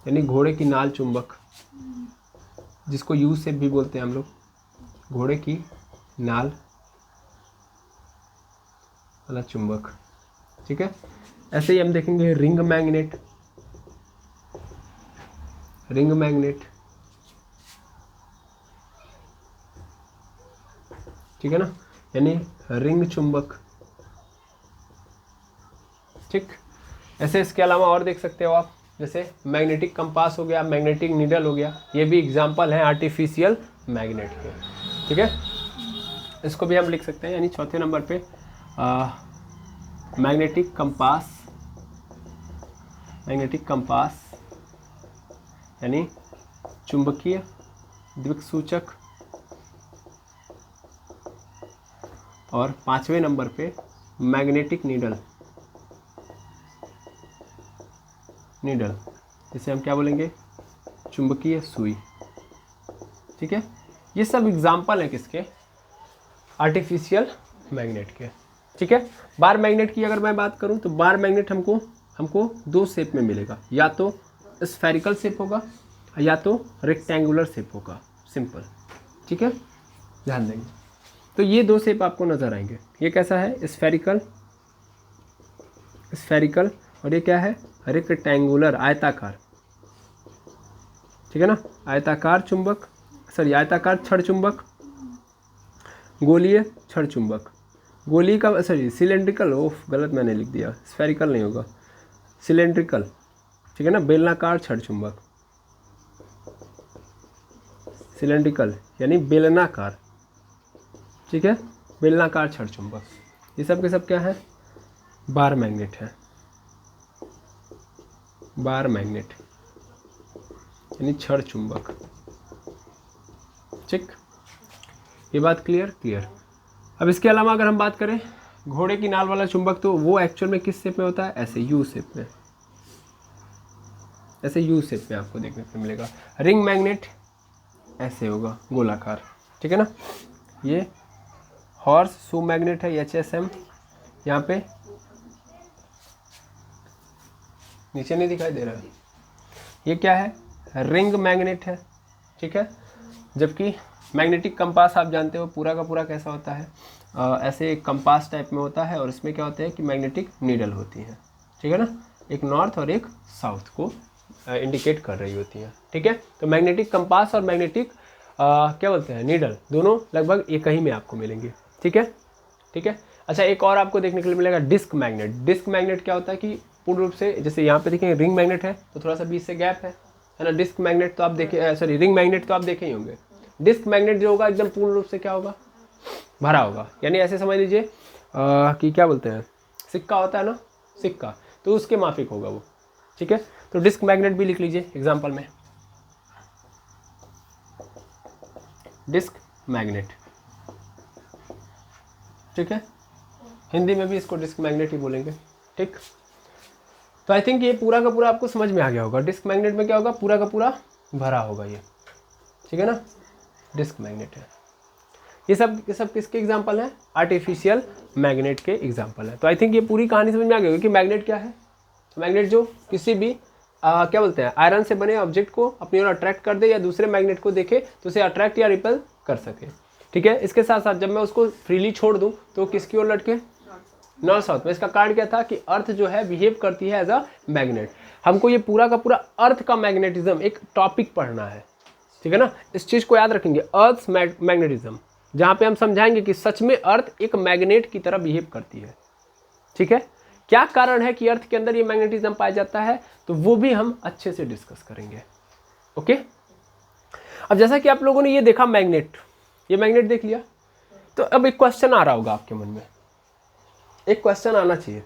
यानी घोड़े की नाल चुंबक, जिसको यू शेप भी बोलते हैं हम लोग, घोड़े की नाल वाला चुंबक, ठीक है। ऐसे ही हम देखेंगे रिंग मैग्नेट, ठीक है ना, यानी रिंग चुंबक, ठीक। ऐसे इसके अलावा और देख सकते हो आप, जैसे मैग्नेटिक कंपास हो गया, मैग्नेटिक नीडल हो गया, ये भी एग्जाम्पल हैं आर्टिफिशियल मैग्नेट के। ठीक है, इसको भी हम लिख सकते हैं। यानी चौथे नंबर पे मैग्नेटिक कंपास, मैग्नेटिक कंपास यानी चुंबकीय दिक्सूचक, और पांचवें नंबर पे मैग्नेटिक नीडल, नीडल जिसे हम क्या बोलेंगे, चुंबकीय सुई। ठीक है, ये सब एग्जाम्पल है किसके, आर्टिफिशियल मैग्नेट के। ठीक है, बार मैग्नेट की अगर मैं बात करूं तो बार मैग्नेट हमको दो शेप में मिलेगा, या तो स्फेरिकल शेप होगा या तो रेक्टेंगुलर शेप होगा, सिंपल। ठीक है, ध्यान देंगे। तो ये दो शेप आपको नजर आएंगे। ये कैसा है, स्फेरिकल, स्फेरिकल, और ये क्या है, रेक्टेंगुलर, आयताकार। ठीक है ना, आयताकार चुंबक, सॉरी आयताकार छड़ चुंबक, गोलीय छड़ चुंबक, गोली का सॉरी सिलेंड्रिकल, ओफ गलत मैंने लिख दिया, स्फेरिकल नहीं होगा, सिलेंड्रिकल। ठीक है ना, बेलनाकार छड़ चुंबक, सिलेंड्रिकल यानी बेलनाकार। ठीक है, बेलनाकार छड़ चुंबक, ये सब के सब क्या है, बार मैग्नेट है, बार मैग्नेट यानी छड़ चुंबक। ठीक, ये बात क्लियर, क्लियर। अब इसके अलावा अगर हम बात करें घोड़े की नाल वाला चुंबक, तो वो एक्चुअल में किस शेप में होता है, ऐसे यू शेप में, ऐसे यू शेप में आपको देखने को मिलेगा। रिंग मैग्नेट ऐसे होगा, गोलाकार। ठीक है ना, ये हॉर्स शू मैग्नेट है, HSM, यहाँ पे नीचे नहीं दिखाई दे रहा है, ये क्या है, रिंग मैग्नेट है। ठीक है, जबकि मैग्नेटिक कंपास आप जानते हो पूरा का पूरा कैसा होता है, ऐसे कंपास टाइप में होता है, और इसमें क्या होता है कि मैग्नेटिक नीडल होती है। ठीक है ना, एक नॉर्थ और एक साउथ को इंडिकेट कर रही होती है। ठीक है, तो मैग्नेटिक कंपास और मैग्नेटिक क्या बोलते हैं, नीडल, दोनों लगभग एक ही में आपको मिलेंगे। ठीक है, ठीक है। अच्छा, एक और आपको देखने के लिए मिलेगा डिस्क मैग्नेट। डिस्क मैग्नेट क्या होता है कि पूर्ण रूप से, जैसे यहाँ पे देखेंगे रिंग मैग्नेट है तो थोड़ा सा बीच से गैप है ना। डिस्क मैग्नेट तो आप देखे, सॉरी रिंग मैग्नेट तो आप देखे ही होंगे। डिस्क मैग्नेट जो होगा एकदम पूर्ण रूप से क्या होगा, भरा होगा। यानी ऐसे समझ लीजिए कि क्या बोलते हैं, सिक्का होता है ना, सिक्का, तो उसके माफिक होगा वो। ठीक है, तो डिस्क मैग्नेट भी लिख लीजिए एग्जाम्पल में, डिस्क मैग्नेट। ठीक है, हिंदी में भी इसको डिस्क मैग्नेट ही बोलेंगे। ठीक, तो आई थिंक ये पूरा का पूरा आपको समझ में आ गया होगा। डिस्क मैग्नेट में क्या होगा, पूरा का पूरा भरा होगा ये। ठीक है ना, डिस्क मैग्नेट है। ये सब किसके एग्जाम्पल हैं, आर्टिफिशियल मैग्नेट के एग्जाम्पल है। तो आई थिंक ये पूरी कहानी समझ में आ गई होगी कि मैग्नेट क्या है। मैग्नेट जो किसी भी क्या बोलते हैं, आयरन से बने ऑब्जेक्ट को अपनी ओर अट्रैक्ट कर दे, या दूसरे मैग्नेट को देखे तो उसे अट्रैक्ट या रिपेल कर सके। ठीक है, इसके साथ साथ जब मैं उसको फ्रीली छोड़ दूं तो किसकी ओर लटके, नॉर्थ साउथ में। इसका कारण क्या था कि अर्थ जो है बिहेव करती है एज अ मैग्नेट। हमको ये पूरा का पूरा अर्थ का मैग्नेटिज्म एक टॉपिक पढ़ना है। ठीक है ना, इस चीज को याद रखेंगे, अर्थ मैग्नेटिज्म, जहां पे हम समझाएंगे कि सच में अर्थ एक मैग्नेट की तरह बिहेव करती है। ठीक है, क्या कारण है कि अर्थ के अंदर ये मैग्नेटिज्म पाया जाता है, तो वो भी हम अच्छे से डिस्कस करेंगे। ओके, अब जैसा कि आप लोगों ने ये देखा मैग्नेट, ये मैग्नेट देख लिया, तो अब एक क्वेश्चन आ रहा होगा आपके मन में, एक क्वेश्चन आना चाहिए।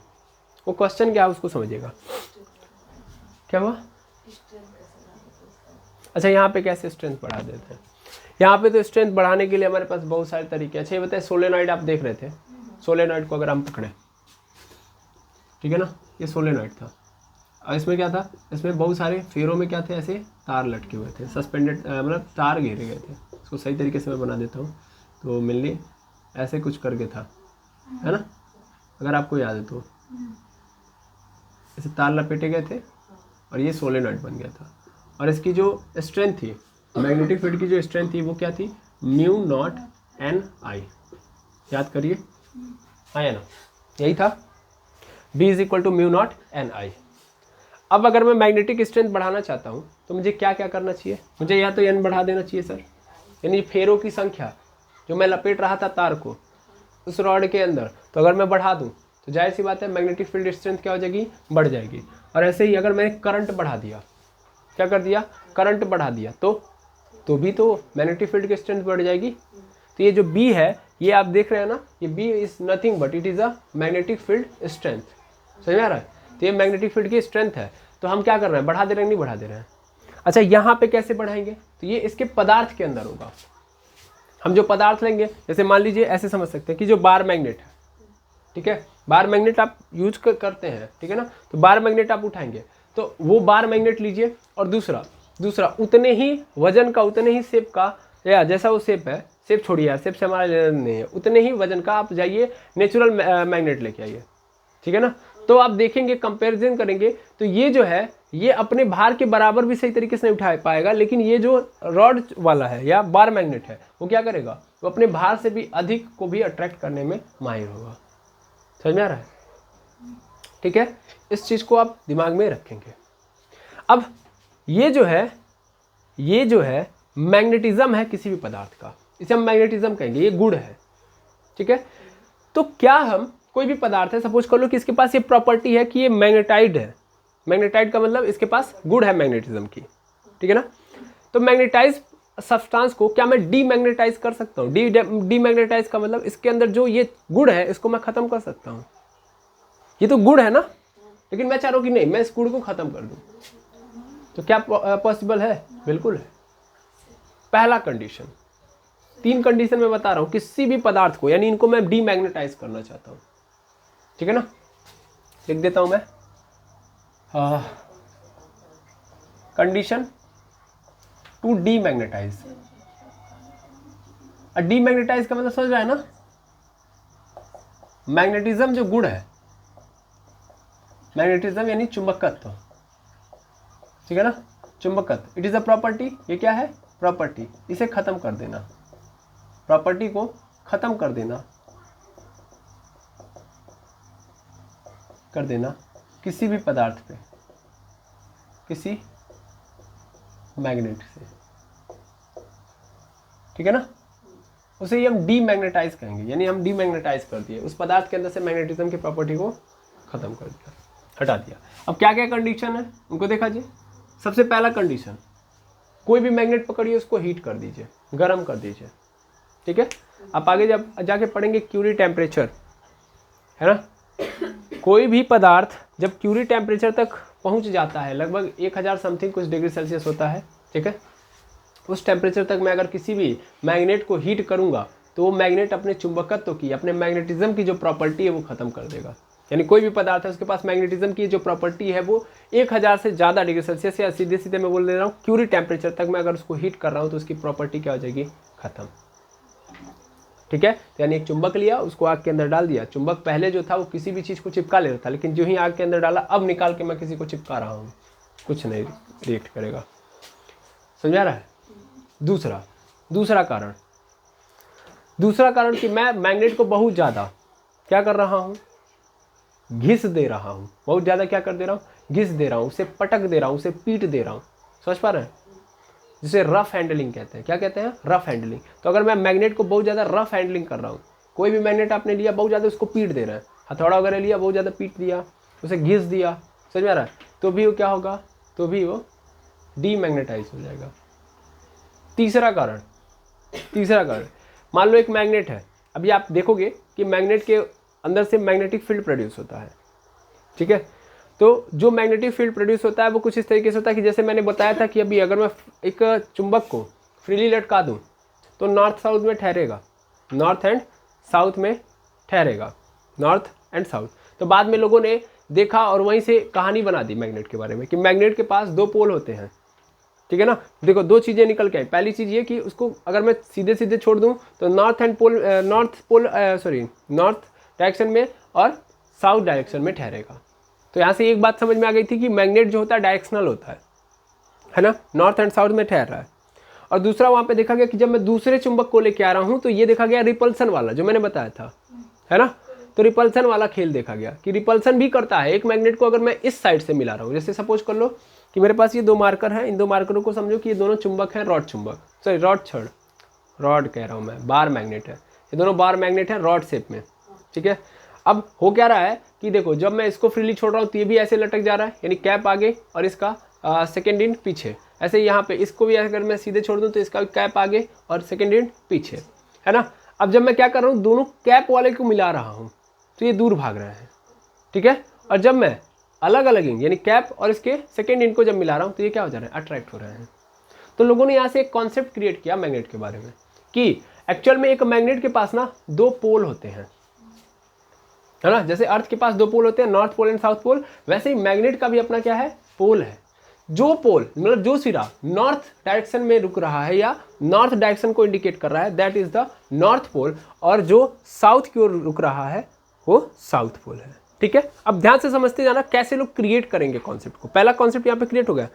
वो क्वेश्चन क्या है उसको समझिएगा। क्या हुआ, अच्छा यहाँ पे कैसे स्ट्रेंथ बढ़ा देते हैं। यहाँ पे तो स्ट्रेंथ बढ़ाने के लिए हमारे पास बहुत सारे तरीके। अच्छा ये बताए, सोलेनॉइड आप देख रहे थे, सोलेनॉइड को अगर हम पकड़े, ठीक है ना, ये सोलेनॉइड था, और इसमें क्या था, इसमें बहुत सारे फेरों में क्या थे, ऐसे तार लटके हुए थे, सस्पेंडेड, मतलब तार घेरे गए थे। इसको सही तरीके से मैं बना देता हूँ, तो मिलनी ऐसे कुछ करके था, है ना, अगर आपको याद है तो ऐसे तार लपेटे गए थे और ये सोलेनॉइड बन गया था। और इसकी जो स्ट्रेंथ थी, मैग्नेटिक फील्ड की जो स्ट्रेंथ थी वो क्या थी, म्यू नॉट एन आई। याद करिए, आया ना, यही था, B is equal to mu naught n i. अब अगर मैं मैग्नेटिक स्ट्रेंथ बढ़ाना चाहता हूँ तो मुझे क्या क्या करना चाहिए, मुझे या तो n बढ़ा देना चाहिए सर, यानी फेरों की संख्या जो मैं लपेट रहा था तार को उस रॉड के अंदर, तो अगर मैं बढ़ा दूँ तो जाहिर सी बात है मैग्नेटिक फील्ड स्ट्रेंथ क्या हो जाएगी, बढ़ जाएगी। और ऐसे ही अगर मैंने करंट बढ़ा दिया, क्या कर दिया, करंट बढ़ा दिया, तो भी तो मैग्नेटिक फील्ड की स्ट्रेंथ बढ़ जाएगी। तो ये जो B है, ये आप देख रहे हैं ना, ये B is nothing but it is a magnetic field strength. समझ में आ रहा है? तो ये मैग्नेटिक फील्ड की स्ट्रेंथ है। तो हम क्या कर रहे हैं, बढ़ा दे रहे हैं, नहीं बढ़ा दे रहे हैं। अच्छा, यहाँ पे कैसे बढ़ाएंगे, तो ये इसके पदार्थ के अंदर होगा। हम जो पदार्थ लेंगे, जैसे मान लीजिए ऐसे समझ सकते हैं कि जो बार मैग्नेट है, ठीक है, बार मैग्नेट आप यूज करते हैं, ठीक है ना, तो बार मैग्नेट आप उठाएंगे, तो वो बार मैग्नेट लीजिए, और दूसरा उतने ही वजन का, उतने ही शेप का, या जैसा वो शेप है, शेप छोड़िए यार, शेप से हमारा लेना नहीं है, उतने ही वजन का आप जाइए नेचुरल मैग्नेट लेके आइए, ठीक है ना। तो आप देखेंगे, कंपैरिजन करेंगे, तो ये जो है ये अपने भार के बराबर भी सही तरीके से नहीं उठा पाएगा, लेकिन ये जो रॉड वाला है या बार मैग्नेट है, वो क्या करेगा, वो अपने भार से भी अधिक को भी अट्रैक्ट करने में माहिर होगा। समझ में आ रहा है? ठीक है, इस चीज़ को आप दिमाग में रखेंगे। अब ये जो है मैग्नेटिज्म है किसी भी पदार्थ का, इसे हम मैग्नेटिज्म कहेंगे, ये गुण है, ठीक है। तो क्या हम कोई भी पदार्थ है, सपोज कर लो कि इसके पास ये प्रॉपर्टी है कि ये मैग्नेटाइड है, मैग्नेटाइड का मतलब इसके पास गुण है मैग्नेटिज्म की, ठीक है ना। तो मैग्नेटाइज सब्सटेंस को क्या मैं डीमैग्नेटाइज कर सकता हूँ? डीमैग्नेटाइज का मतलब इसके अंदर जो ये गुण है इसको मैं खत्म कर सकता हूँ। ये तो गुण है ना, लेकिन मैं चाह रहा हूँ कि नहीं, मैं इस गुण को खत्म कर दूँ, तो क्या पॉसिबल है? बिल्कुल है। पहला कंडीशन, 3 कंडीशन मैं बता रहा हूँ, किसी भी पदार्थ को, यानी इनको मैं डीमैग्नेटाइज करना चाहता हूँ, ठीक है ना। लिख देता हूँ मैं, कंडीशन टू डीमैग्नेटाइज। डीमैग्नेटाइज का मतलब समझ रहा है ना, मैग्नेटिज्म जो गुण है, मैग्नेटिज्म यानी चुंबकत्व, ठीक है ना, चुंबकत्व, इट इज अ प्रॉपर्टी। ये क्या है? प्रॉपर्टी। इसे खत्म कर देना, प्रॉपर्टी को खत्म कर देना किसी भी पदार्थ पे, किसी मैग्नेट से, ठीक है ना, उसे ही हम डीमैग्नेटाइज कहेंगे, यानी हम डीमैग्नेटाइज कर दिए, उस पदार्थ के अंदर से मैग्नेटिज्म की प्रॉपर्टी को खत्म कर दिया, हटा दिया। अब क्या क्या कंडीशन है उनको देखा जी। सबसे पहला कंडीशन, कोई भी मैग्नेट पकड़िए, उसको हीट कर दीजिए, गर्म कर दीजिए, ठीक है। आप आगे जब जाके पढ़ेंगे क्यूरी टेम्परेचर, है ना, कोई भी पदार्थ जब क्यूरी टेम्परेचर तक पहुंच जाता है, लगभग 1000 समथिंग कुछ डिग्री सेल्सियस होता है, ठीक है, उस टेम्परेचर तक मैं अगर किसी भी मैग्नेट को हीट करूंगा तो वो मैग्नेट अपने चुंबकत्व की, अपने मैग्नेटिज्म की जो प्रॉपर्टी है वो खत्म कर देगा। यानी कोई भी पदार्थ है उसके पास मैग्नेटिज्म की जो प्रॉपर्टी है वो 1000 से ज़्यादा डिग्री सेल्सियस, या सीधे सीधे मैं बोल दे रहा हूँ क्यूरी टेम्परेचर तक मैं अगर उसको हीट कर रहा हूँ तो उसकी प्रॉपर्टी क्या हो जाएगी? खत्म, ठीक है। तो यानी एक चुंबक लिया, उसको आग के अंदर डाल दिया, चुंबक पहले जो था वो किसी भी चीज़ को चिपका ले रहा था, लेकिन जो ही आग के अंदर डाला, अब निकाल के मैं किसी को चिपका रहा हूँ, कुछ नहीं रिएक्ट करेगा। समझा रहा है? दूसरा कारण कि मैं मैग्नेट को बहुत ज़्यादा क्या कर रहा हूँ? घिस दे रहा हूँ, बहुत ज़्यादा क्या कर दे रहा हूँ? घिस दे रहा हूँ, उसे पटक दे रहा हूँ, उसे पीट दे रहा हूँ। समझ पा रहे हैं? जिसे रफ हैंडलिंग कहते हैं। क्या कहते हैं? Rough handling. तो अगर मैं मैग्नेट को बहुत ज़्यादा रफ हैंडलिंग कर रहा हूँ, कोई भी मैग्नेट आपने लिया, बहुत ज़्यादा उसको पीट दे रहे हैं, हथौड़ा वगैरह लिया, बहुत ज़्यादा पीट दिया, उसे घिस दिया, समझ में आ रहा है, तो भी वो क्या होगा? तो भी वो डीमैग्नेटाइज हो जाएगा। तीसरा कारण, मान लो एक मैग्नेट है, अभी आप देखोगे कि मैग्नेट के अंदर से मैग्नेटिक फील्ड प्रोड्यूस होता है, ठीक है। तो जो मैग्नेटिक फील्ड प्रोड्यूस होता है वो कुछ इस तरीके से होता है कि जैसे मैंने बताया था कि अभी अगर मैं एक चुंबक को फ्रीली लटका दूं तो नॉर्थ साउथ में ठहरेगा, नॉर्थ एंड साउथ में ठहरेगा, नॉर्थ एंड साउथ। तो बाद में लोगों ने देखा और वहीं से कहानी बना दी मैग्नेट के बारे में कि मैग्नेट के पास 2 पोल होते हैं, ठीक है ना। देखो 2 चीज़ें निकल के आई। पहली चीज़ ये कि उसको अगर मैं सीधे सीधे छोड़ दूं तो नॉर्थ डायरेक्शन में और साउथ डायरेक्शन में ठहरेगा। तो यहाँ से एक बात समझ में आ गई थी कि मैग्नेट जो होता है डायरेक्शनल होता है ना, नॉर्थ एंड साउथ में ठहर रहा है। और दूसरा वहाँ पे देखा गया कि जब मैं दूसरे चुंबक को लेके आ रहा हूँ तो ये देखा गया रिपल्सन वाला, जो मैंने बताया था, है ना। तो रिपल्सन वाला खेल देखा गया कि रिपल्सन भी करता है एक मैग्नेट को अगर मैं इस साइड से मिला रहा हूँ। जैसे सपोज कर लो कि मेरे पास ये 2 मार्कर हैं, इन 2 मार्करों को समझो कि ये दोनों चुंबक हैं, रॉड कह रहा हूँ मैं, बार मैग्नेट है, ये दोनों बार मैग्नेट है रॉड शेप में, ठीक है। अब हो क्या रहा है कि देखो जब मैं इसको फ्रीली छोड़ रहा हूँ तो ये भी ऐसे लटक जा रहा है, यानी कैप आगे और इसका सेकेंड एंड पीछे। ऐसे ही यहाँ पे इसको भी अगर मैं सीधे छोड़ दूँ तो इसका भी कैप आगे और सेकेंड एंड पीछे, है ना। अब जब मैं क्या कर रहा हूँ, दोनों कैप वाले को मिला रहा हूँ तो ये दूर भाग रहे हैं, ठीक है। और जब मैं अलग अलग एंड यानी कैप और इसके सेकेंड एंड को जब मिला रहा हूँ तो ये क्या हो जा रहा है, अट्रैक्ट हो रहे हैं। तो लोगों ने यहाँ से एक कॉन्सेप्ट क्रिएट किया मैग्नेट के बारे में कि एक्चुअल में एक मैग्नेट के पास ना दो पोल होते हैं, है ना। जैसे अर्थ के पास दो पोल होते हैं, north pole and south pole, वैसे ही मैग्नेट का भी अपना क्या है, पोल है। जो पोल मतलब जो सिरा नॉर्थ डायरेक्शन में रुक रहा है या नॉर्थ डायरेक्शन को इंडिकेट कर रहा है, that is the north pole, और जो साउथ की ओर रुक रहा है वो साउथ पोल है, ठीक है। अब ध्यान से समझते जाना कैसे लोग क्रिएट करेंगे कॉन्सेप्ट को। पहला कॉन्सेप्ट यहाँ पे क्रिएट हो गया,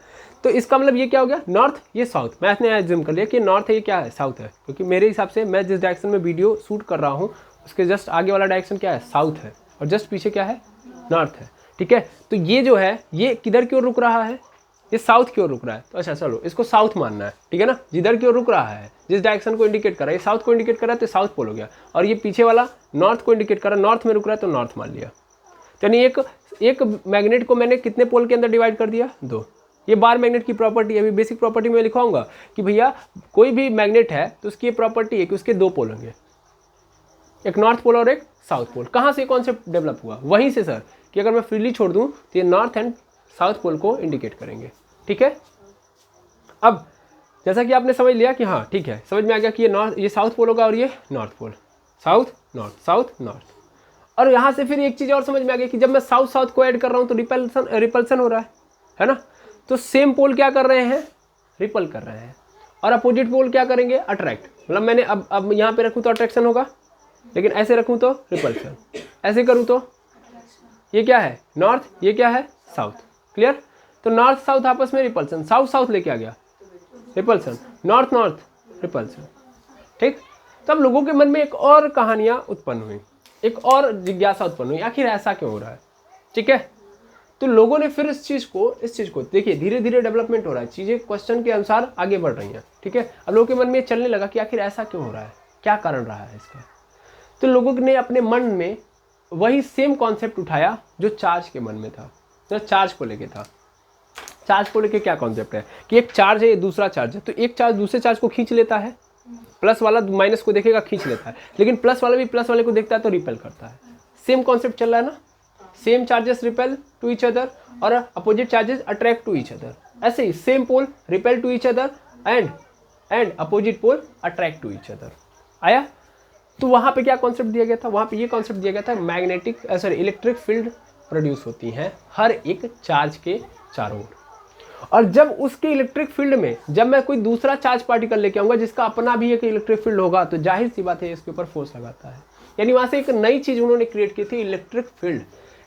तो इसका मतलब ये क्या हो गया, नॉर्थ ये साउथ। मैंने एज्यूम कर लिया कि नॉर्थ है ये क्या है, साउथ है, क्योंकि मेरे हिसाब से मैं जिस डायरेक्शन में वीडियो शूट कर रहा हूँ उसके जस्ट आगे वाला डायरेक्शन क्या है, साउथ है, और जस्ट पीछे क्या है, नॉर्थ है, ठीक है। तो ये जो है ये किधर की ओर रुक रहा है, ये साउथ की ओर रुक रहा है। तो अच्छा चलो इसको साउथ मानना है, ठीक है ना। जिधर की ओर रुक रहा है, जिस डायरेक्शन को इंडिकेट कर रहा है, ये साउथ को इंडिकेट कर रहा है तो साउथ पोल हो गया, और ये पीछे वाला नॉर्थ को इंडिकेट कर रहा है, नॉर्थ में रुक रहा है तो नॉर्थ मान लिया। यानी एक मैग्नेट को मैंने कितने पोल के अंदर डिवाइड कर दिया, दो। ये बार मैग्नेट की प्रॉपर्टी है, अभी बेसिक प्रॉपर्टी में लिखवाऊंगा कि भैया कोई भी मैग्नेट है तो उसकी ये प्रॉपर्टी है कि उसके दो पोल होंगे, एक नॉर्थ पोल और एक साउथ पोल। कहाँ से कॉन्सेप्ट डेवलप हुआ, वहीं से सर, कि अगर मैं फ्रीली छोड़ दूं तो ये नॉर्थ एंड साउथ पोल को इंडिकेट करेंगे, ठीक है। अब जैसा कि आपने समझ लिया कि हाँ ठीक है, समझ में आ गया कि ये साउथ पोल होगा और ये north pole, south north south north. और यहाँ से फिर एक चीज़ और समझ में आ गई कि जब मैं साउथ साउथ को ऐड कर रहा हूँ तो रिपल्सन हो रहा है ना। तो सेम पोल क्या कर रहे हैं, रिपल कर रहे हैं, और अपोजिट पोल क्या करेंगे, अट्रैक्ट। मतलब मैंने अब यहाँ पे रखूँ तो अट्रैक्शन होगा, लेकिन ऐसे रखूँ तो रिपल्सन, ऐसे करूँ तो ये क्या है, नॉर्थ, ये क्या है, साउथ। क्लियर। तो नॉर्थ साउथ आपस में रिपल्सन, साउथ साउथ लेके आ गया रिपल्सन, नॉर्थ नॉर्थ रिपल्सन, ठीक। तब लोगों के मन में एक और कहानियाँ उत्पन्न हुई, एक और जिज्ञासा उत्पन्न हुई, आखिर ऐसा क्यों हो रहा है, ठीक है। तो लोगों ने फिर इस चीज़ को देखिए धीरे धीरे डेवलपमेंट हो रहा है, चीज़ें क्वेश्चन के अनुसार आगे बढ़ रही हैं, ठीक है। अब लोगों के मन में चलने लगा कि आखिर ऐसा क्यों हो रहा है, क्या कारण रहा है इसका। तो लोगों ने अपने मन में वही सेम कॉन्सेप्ट उठाया जो चार्ज के मन में था, जो चार्ज को लेके था। चार्ज को लेके क्या कॉन्सेप्ट है कि एक चार्ज है, ये दूसरा चार्ज है, तो एक चार्ज दूसरे चार्ज को खींच लेता है, प्लस वाला माइनस को देखेगा खींच लेता है, लेकिन प्लस वाला भी प्लस वाले को देखता है तो रिपेल करता है। सेम कॉन्सेप्ट चल रहा है ना, same charges repel to each other और opposite charges attract to each other. ऐसे ही same pole repel to each other and opposite pole attract to each other. आया। तो वहाँ पे क्या कॉन्सेप्ट दिया गया था, वहाँ पे ये कॉन्सेप्ट दिया गया था इलेक्ट्रिक फील्ड प्रोड्यूस होती हैं हर एक चार्ज के चारों ओर, और जब उसके इलेक्ट्रिक फील्ड में जब मैं कोई दूसरा चार्ज पार्टिकल लेके आऊँगा जिसका अपना भी एक इलेक्ट्रिक फील्ड होगा तो जाहिर सी बात है इसके ऊपर फोर्स लगाता है। यानी वहाँ से एक नई चीज़ उन्होंने क्रिएट की थी, इलेक्ट्रिक फील्ड।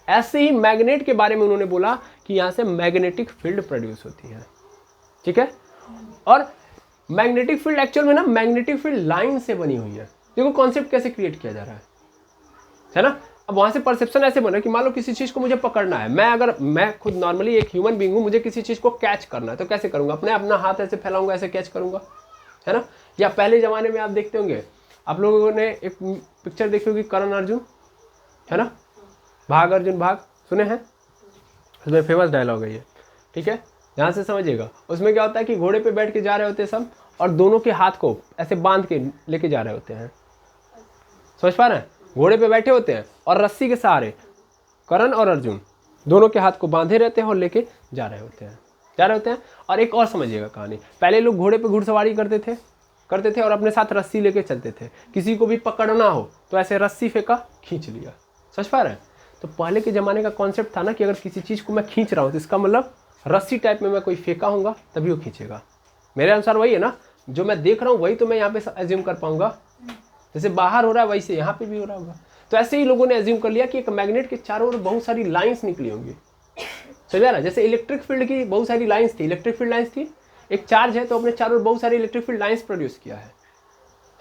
ऐसे ही मैग्नेट के बारे में उन्होंने बोला कि यहाँ से मैग्नेटिक फील्ड प्रोड्यूस होती है, ठीक है। और मैग्नेटिक फील्ड एक्चुअल में ना मैग्नेटिक फील्ड लाइन से बनी हुई है। देखो कॉन्सेप्ट कैसे क्रिएट किया जा रहा है ना। अब वहाँ से परसेप्शन ऐसे बन रहा है कि मान लो किसी चीज़ को मुझे पकड़ना है, मैं खुद नॉर्मली एक ह्यूमन बीइंग हूँ, मुझे किसी चीज़ को कैच करना है तो कैसे करूँगा, अपना हाथ ऐसे फैलाऊंगा, ऐसे कैच करूँगा, है ना। या पहले ज़माने में आप देखते होंगे, आप लोगों ने एक पिक्चर देखी होगी करण अर्जुन, है ना, भाग अर्जुन भाग, सुने हैं, उसमें फेमस डायलॉग है ये, ठीक है। ध्यान से समझिएगा, उसमें क्या होता है कि घोड़े पे बैठ के जा रहे होते हैं सब, और दोनों के हाथ को ऐसे बांध के लेके जा रहे होते हैं, समझ पा रहे हैं। घोड़े पे बैठे होते हैं और रस्सी के सहारे करण और अर्जुन दोनों के हाथ को बांधे रहते हैं और लेके जा रहे होते हैं। और एक और समझिएगा कहानी, पहले लोग घोड़े पे घुड़सवारी करते थे और अपने साथ रस्सी लेके चलते थे। किसी को भी पकड़ना हो तो ऐसे रस्सी फेंका, खींच लिया, समझ पा रहे हैं। तो पहले के ज़माने का कॉन्सेप्ट था ना कि अगर किसी चीज़ को मैं खींच रहा हूँ तो इसका मतलब रस्सी टाइप में मैं कोई फेंका हूँगा तभी वो खींचेगा। मेरे अनुसार वही है ना, जो मैं देख रहा हूँ वही तो मैं यहाँ पे एज्यूम कर पाऊँगा, जैसे बाहर हो रहा है वैसे यहाँ पे भी हो रहा होगा। तो ऐसे ही लोगों ने एज्यूम कर लिया कि एक मैग्नेट के चारों ओर बहुत सारी लाइंस निकली होंगी, समझा ना। जैसे इलेक्ट्रिक फील्ड की बहुत सारी लाइंस थी, इलेक्ट्रिक फील्ड लाइंस थी, एक चार्ज है तो अपने चारों ओर बहुत सारी इलेक्ट्रिक फील्ड लाइंस प्रोड्यूस किया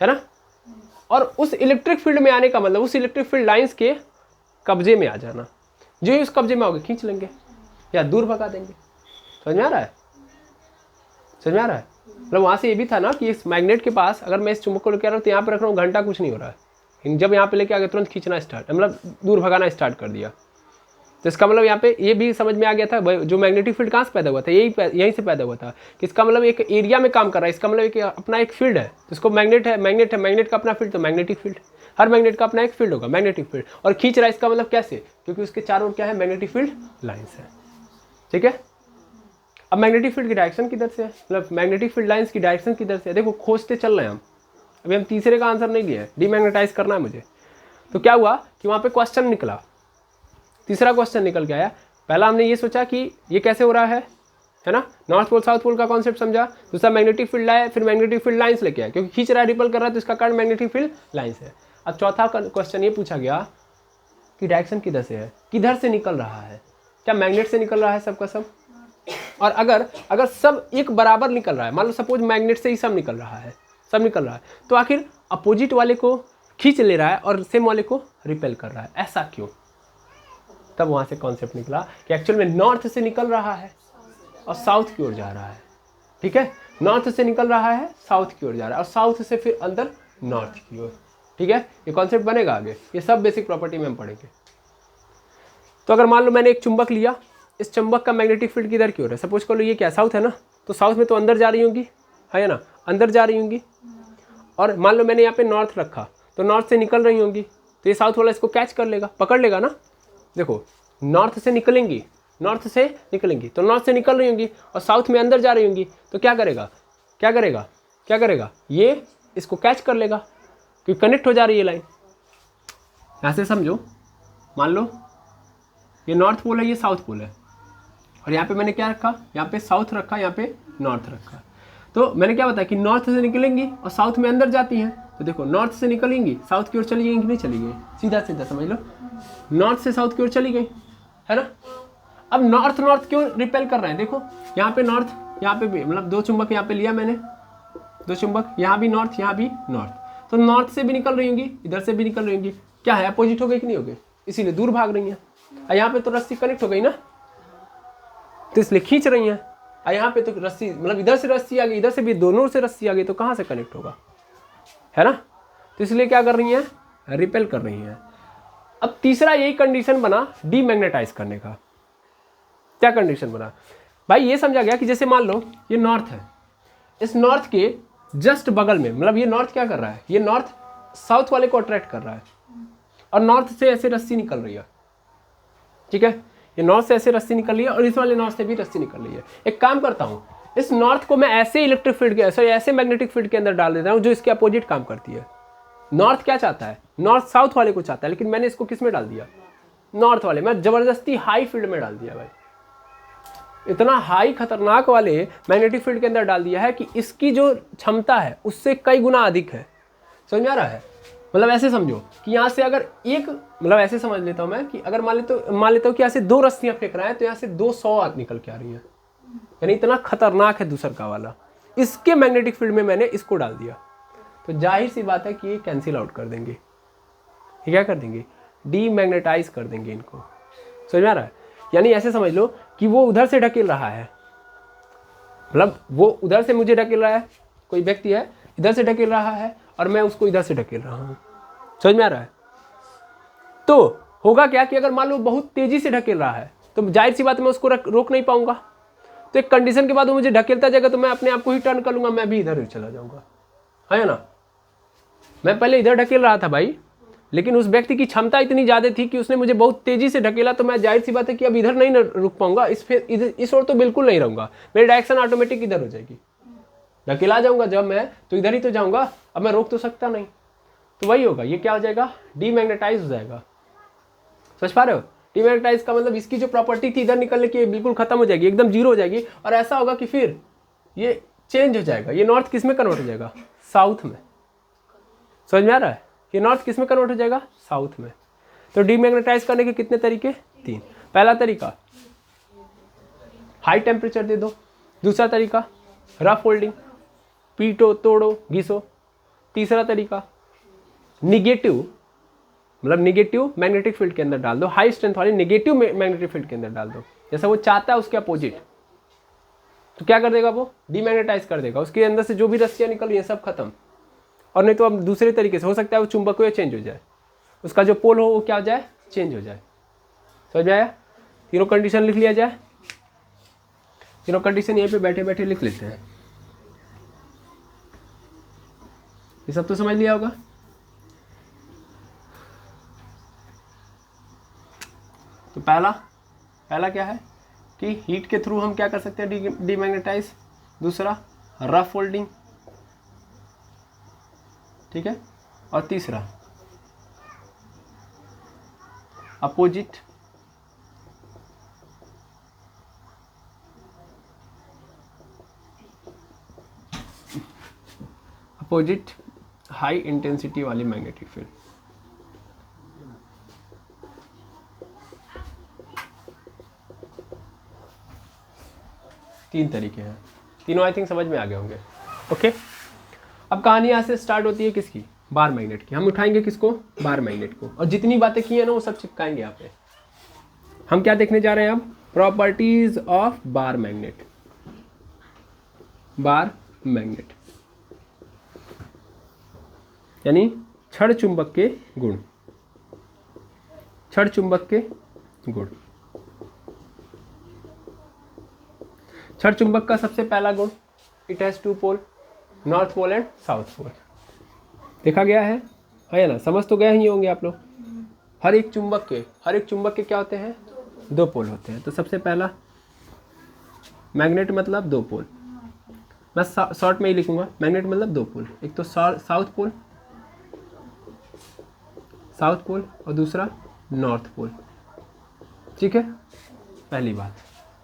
है ना। और उस इलेक्ट्रिक फील्ड में आने का मतलब उस इलेक्ट्रिक फील्ड लाइंस के कब्जे में आ जाना, जो ही उस कब्जे में आओगे खींच लेंगे या दूर भगा देंगे। समझ में आ रहा है, मतलब वहाँ से ये भी था ना कि इस मैग्नेट के पास अगर मैं इस चुंबक को लेकर आ रहा हूँ तो यहाँ पर रख रहा हूँ, घंटा कुछ नहीं हो रहा है, जब यहाँ पे लेके आ गया तुरंत खींचना स्टार्ट, मतलब दूर भगाना स्टार्ट कर दिया। तो इसका मतलब यहाँ पे ये भी समझ में आ गया था जो मैग्नेटिक फील्ड कहाँ से पैदा हुआ था, यहीं से पैदा हुआ था कि इसका मतलब एक एरिया में काम कर रहा है, इसका मतलब एक अपना एक फील्ड है, तो इसको मैग्नेट है, मैग्नेट का अपना फील्ड, तो मैग्नेटिक फील्ड, हर मैग्नेट का अपना एक फील्ड होगा, मैग्नेटिक फील्ड। और खींच रहा है इसका मतलब कैसे, क्योंकि उसके चारों ओर क्या है, मैग्नेटिक फील्ड लाइन्स है। ठीक है, अब मैग्नेटिक फील्ड की डायरेक्शन किधर से है, मतलब मैग्नेटिक फील्ड लाइन्स की डायरेक्शन किधर से है, देखो खोजते चल रहे हैं हम, अभी हम तीसरे का आंसर नहीं लिया है, डीमैग्नेटाइज करना है मुझे। तो क्या हुआ कि वहाँ पे क्वेश्चन निकला, तीसरा क्वेश्चन निकल के आया। पहला हमने ये सोचा कि ये कैसे हो रहा है ना, नॉर्थ पोल साउथ पोल का कॉन्सेप्ट समझा, दूसरा मैग्नेटिक फील्ड लाया, फिर मैग्नेटिक फील्ड लाइंस लेके आया, क्योंकि खींच रहा है, रिपल कर रहा है, तो इसका कारण मैग्नेटिक फील्ड लाइंस है। अब चौथा क्वेश्चन ये पूछा गया कि डायरेक्शन किधर से है, किधर से निकल रहा है, क्या मैग्नेट से निकल रहा है सबका सब, और अगर सब एक बराबर निकल रहा है, मान लो सपोज मैग्नेट से ही सब निकल रहा है, सब निकल रहा है, तो आखिर अपोजिट वाले को खींच ले रहा है और सेम वाले को रिपेल कर रहा है, ऐसा क्यों। तब वहाँ से कॉन्सेप्ट निकला कि एक्चुअल में नॉर्थ से निकल रहा है और साउथ की ओर जा रहा है। ठीक है, नॉर्थ से निकल रहा है, साउथ की ओर जा रहा है, और साउथ से फिर अंदर नॉर्थ की ओर। ठीक है, ये कॉन्सेप्ट बनेगा आगे, ये सब बेसिक प्रॉपर्टी में हम पढ़ेंगे। तो अगर मान लो मैंने एक चुंबक लिया, इस चुंबक का मैग्नेटिक फील्ड किधर की ओर है, सपोज कर लो ये क्या साउथ है ना, तो साउथ में तो अंदर जा रही होंगी, है ना, अंदर जा रही होंगी। और मान लो मैंने यहाँ पे नॉर्थ रखा, तो नॉर्थ से निकल रही होंगी, तो ये साउथ वाला इसको कैच कर लेगा, पकड़ लेगा ना। देखो नॉर्थ से निकलेंगी, नॉर्थ से निकलेंगी, तो नॉर्थ से निकल रही होंगी और साउथ में अंदर जा रही होंगी, तो क्या करेगा, क्या करेगा, क्या करेगा, ये इसको कैच कर लेगा, क्योंकि कनेक्ट हो जा रही है लाइन। यहाँ से समझो, मान लो ये नॉर्थ पोल है, ये साउथ पोल है, और यहाँ पे मैंने क्या रखा, यहाँ पे साउथ रखा, यहाँ पे नॉर्थ रखा। तो मैंने क्या बताया कि नॉर्थ से निकलेंगी और साउथ में अंदर जाती हैं, तो देखो नॉर्थ से निकलेंगी, साउथ की ओर चली जाएंगी कि नहीं चली गई, सीधा सीधा समझ लो, नॉर्थ से साउथ की ओर चली गई, है ना। अब नॉर्थ क्यों रिपेल कर रहे हैं, देखो यहाँ पे नॉर्थ, यहाँ पे भी, मतलब दो चुंबक यहाँ पे लिया मैंने, दो चुंबक, यहाँ भी नॉर्थ, यहाँ भी नॉर्थ, तो नॉर्थ से भी निकल रही होंगी, इधर से भी निकल रही होंगी, क्या है अपोजिट हो गई कि नहीं हो गई, इसीलिए दूर भाग रही हैं। और यहाँ पे तो रस्सी कनेक्ट हो गई ना, तो इसलिए खींच रही हैं। और यहाँ पे तो रस्सी, मतलब इधर से रस्सी आ गई, इधर से भी, दोनों से रस्सी आ गई, तो कहाँ से कनेक्ट होगा, है ना। तो इसलिए क्या कर रही हैं, रिपेल कर रही हैं। अब तीसरा यही कंडीशन बना डीमैग्नेटाइज करने का। क्या कंडीशन बना भाई, ये समझा गया कि जैसे मान लो ये नॉर्थ है, इस नॉर्थ के जस्ट बगल में, मतलब ये नॉर्थ क्या कर रहा है, ये नॉर्थ साउथ वाले को अट्रैक्ट कर रहा है, और नॉर्थ से ऐसे रस्सी निकल रही है। ठीक है, ये नॉर्थ से ऐसे रस्सी निकल रही है और इस वाले नॉर्थ से भी रस्सी निकल रही है। एक काम करता हूँ, इस नॉर्थ को मैं ऐसे इलेक्ट्रिक फील्ड के, ऐसे मैग्नेटिक फील्ड के अंदर डाल देता हूँ जो इसके अपोजिट काम करती है। नॉर्थ क्या चाहता है, नॉर्थ साउथ वाले को चाहता है, लेकिन मैंने इसको किस में डाल दिया, नॉर्थ वाले में, जबरदस्ती हाई फील्ड में डाल दिया भाई, इतना हाई खतरनाक वाले मैग्नेटिक फील्ड के अंदर डाल दिया है कि इसकी जो क्षमता है उससे कई गुना अधिक है। समझ में आ रहा है, मतलब ऐसे समझो कि यहाँ से अगर एक, मतलब ऐसे समझ लेता हूँ मैं कि अगर मान लेता हूँ कि यहाँ से 2 रस्सियाँ फेंक रहा है, तो यहाँ से 200 निकल के आ रही है, यानी इतना खतरनाक है दूसर का वाला। इसके मैग्नेटिक फील्ड में मैंने इसको डाल दिया, तो जाहिर सी बात है कि ये कैंसिल आउट कर देंगे, ये क्या कर देंगे, डीमैग्नेटाइज कर देंगे इनको। समझ में आ रहा है, यानी ऐसे समझ लो कि वो उधर से ढकेल रहा है, मतलब वो उधर से मुझे ढकेल रहा है, कोई व्यक्ति है इधर से ढकेल रहा है और मैं उसको इधर से ढकेल रहा हूँ। समझ में आ रहा है, तो होगा क्या कि अगर मान लो बहुत तेजी से ढकेल रहा है, तो जाहिर सी बात है मैं उसको रोक नहीं पाऊंगा, तो एक कंडीशन के बाद वो मुझे ढकेलता जाएगा, तो मैं अपने आप को ही टर्न कर लूंगा, मैं भी इधर ही चला जाऊंगा, है ना। मैं पहले इधर ढकेल रहा था भाई, लेकिन उस व्यक्ति की क्षमता इतनी ज़्यादा थी कि उसने मुझे बहुत तेज़ी से ढकेला, तो मैं जाहिर सी बात है कि अब इधर नहीं रुक पाऊंगा, इस ओर तो बिल्कुल नहीं रहूँगा, मेरी डायरेक्शन ऑटोमेटिक इधर हो जाएगी, ढकेला जाऊँगा जब मैं, तो इधर ही तो जाऊँगा, अब मैं रोक तो सकता नहीं, तो वही होगा, ये क्या हो जाएगा, डीमैग्नेटाइज हो जाएगा। समझ पा रहे हो, डीमैग्नेटाइज का मतलब इसकी जो प्रॉपर्टी थी इधर निकलने की बिल्कुल खत्म हो जाएगी, एकदम जीरो हो जाएगी, और ऐसा होगा कि फिर ये चेंज हो जाएगा, ये नॉर्थ किस में कन्वर्ट हो जाएगा, साउथ में। समझ में आ रहा है, ये नॉर्थ किस में कन्वर्ट हो जाएगा, साउथ में। तो डीमैग्नेटाइज करने के कितने तरीके, 3। पहला तरीका हाई टेम्परेचर दे दो, दूसरा तरीका रफ होल्डिंग, पीटो तोड़ो घिसो, तीसरा तरीका निगेटिव, मतलब निगेटिव मैग्नेटिक फील्ड के अंदर डाल दो, हाई स्ट्रेंथ वाली निगेटिव मैग्नेटिक फील्ड के अंदर डाल दो, जैसा वो चाहता है उसके अपोजिट, तो क्या कर देगा वो, डीमैग्नेटाइज कर देगा, उसके अंदर से जो भी रस्सियाँ निकल रही हैं सब खत्म, और नहीं तो अब दूसरे तरीके से हो सकता है वो चुंबक हो या चेंज हो जाए, उसका जो पोल हो वो क्या हो जाए, चेंज हो जाए। समझ में आया? तीनों कंडीशन लिख लिया जाए, तीनों कंडीशन यहीं पे बैठे बैठे लिख लेते हैं। ये सब तो समझ लिया होगा। तो पहला क्या है कि हीट के थ्रू हम क्या कर सकते हैं, डीमैग्नेटाइज। दूसरा रफ फोल्डिंग, ठीक है। और तीसरा अपोजिट हाई इंटेंसिटी वाली मैग्नेटिक फील्ड। तीन तरीके हैं, तीनों आई थिंक समझ में आ गए होंगे। ओके, अब कहानी यहाँ से स्टार्ट होती है किसकी, बार मैग्नेट की। हम उठाएंगे किसको, बार मैग्नेट को, और जितनी बातें की है ना वो सब चिपकाएंगे यहाँ पे। हम क्या देखने जा रहे हैं अब, properties of bar magnet. Bar magnet यानी छड़ चुंबक के गुण, छड़ चुंबक के गुण। छड़ चुंबक का सबसे पहला गुण, it has two pole, north pole and south pole. देखा गया है ना, समझ तो गए ही होंगे आप लोग। हर एक चुंबक के क्या होते हैं, दो पोल होते हैं। तो सबसे पहला मैग्नेट मतलब दो पोल, मैं शॉर्ट में ही लिखूंगा, मैग्नेट मतलब दो पोल। एक तो साउथ पोल और दूसरा नॉर्थ पोल, ठीक है। पहली बात,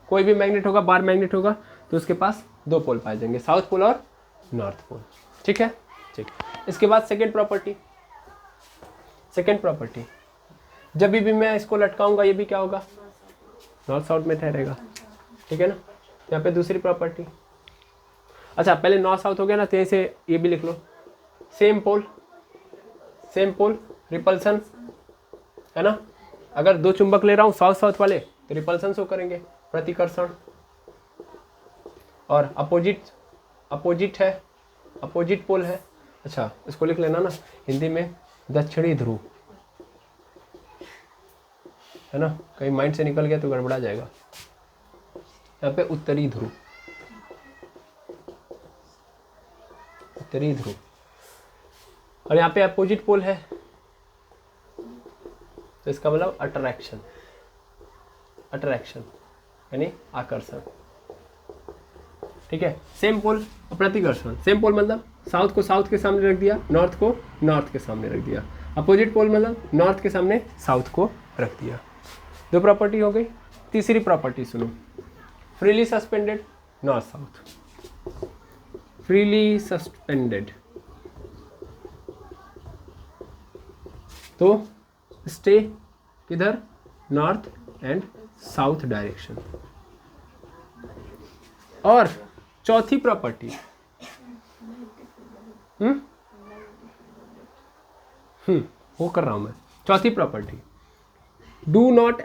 कोई भी मैग्नेट होगा, बार मैग्नेट होगा, तो उसके पास दो पोल पाए जाएंगे, साउथ पोल और नॉर्थ पोल, ठीक है। ठीक, इसके बाद सेकेंड प्रॉपर्टी, जब भी मैं इसको लटकाऊंगा ये भी क्या होगा, नॉर्थ साउथ में ठहरेगा, ठीक है ना। यहाँ पे दूसरी प्रॉपर्टी, अच्छा पहले नॉर्थ साउथ हो गया ना, तो यहीं से ये भी लिख लो, सेम पोल रिपल्सन, है ना। अगर दो चुंबक ले रहा हूँ साउथ वाले, तो रिपल्सन शो करेंगे, प्रतिकर्षण। और अपोजिट पोल है, अच्छा इसको लिख लेना ना हिंदी में, दक्षिणी ध्रुव, है ना, कहीं माइंड से निकल गया तो गड़बड़ा जाएगा। यहाँ पे उत्तरी ध्रुव, और यहाँ पे अपोजिट पोल है, तो इसका मतलब अट्रैक्शन यानी आकर्षण, ठीक है। सेम पोल प्रतिकर्षण, सेम पोल मतलब साउथ को साउथ के सामने रख दिया, नॉर्थ को नॉर्थ के सामने रख दिया। अपोजिट पोल मतलब नॉर्थ के सामने साउथ को रख दिया। दो प्रॉपर्टी हो गई। तीसरी प्रॉपर्टी सुनो, freely suspended north south, freely suspended, तो स्टे किधर, नॉर्थ एंड साउथ डायरेक्शन। और चौथी प्रॉपर्टी, वो कर रहा हूं मैं। चौथी property, do not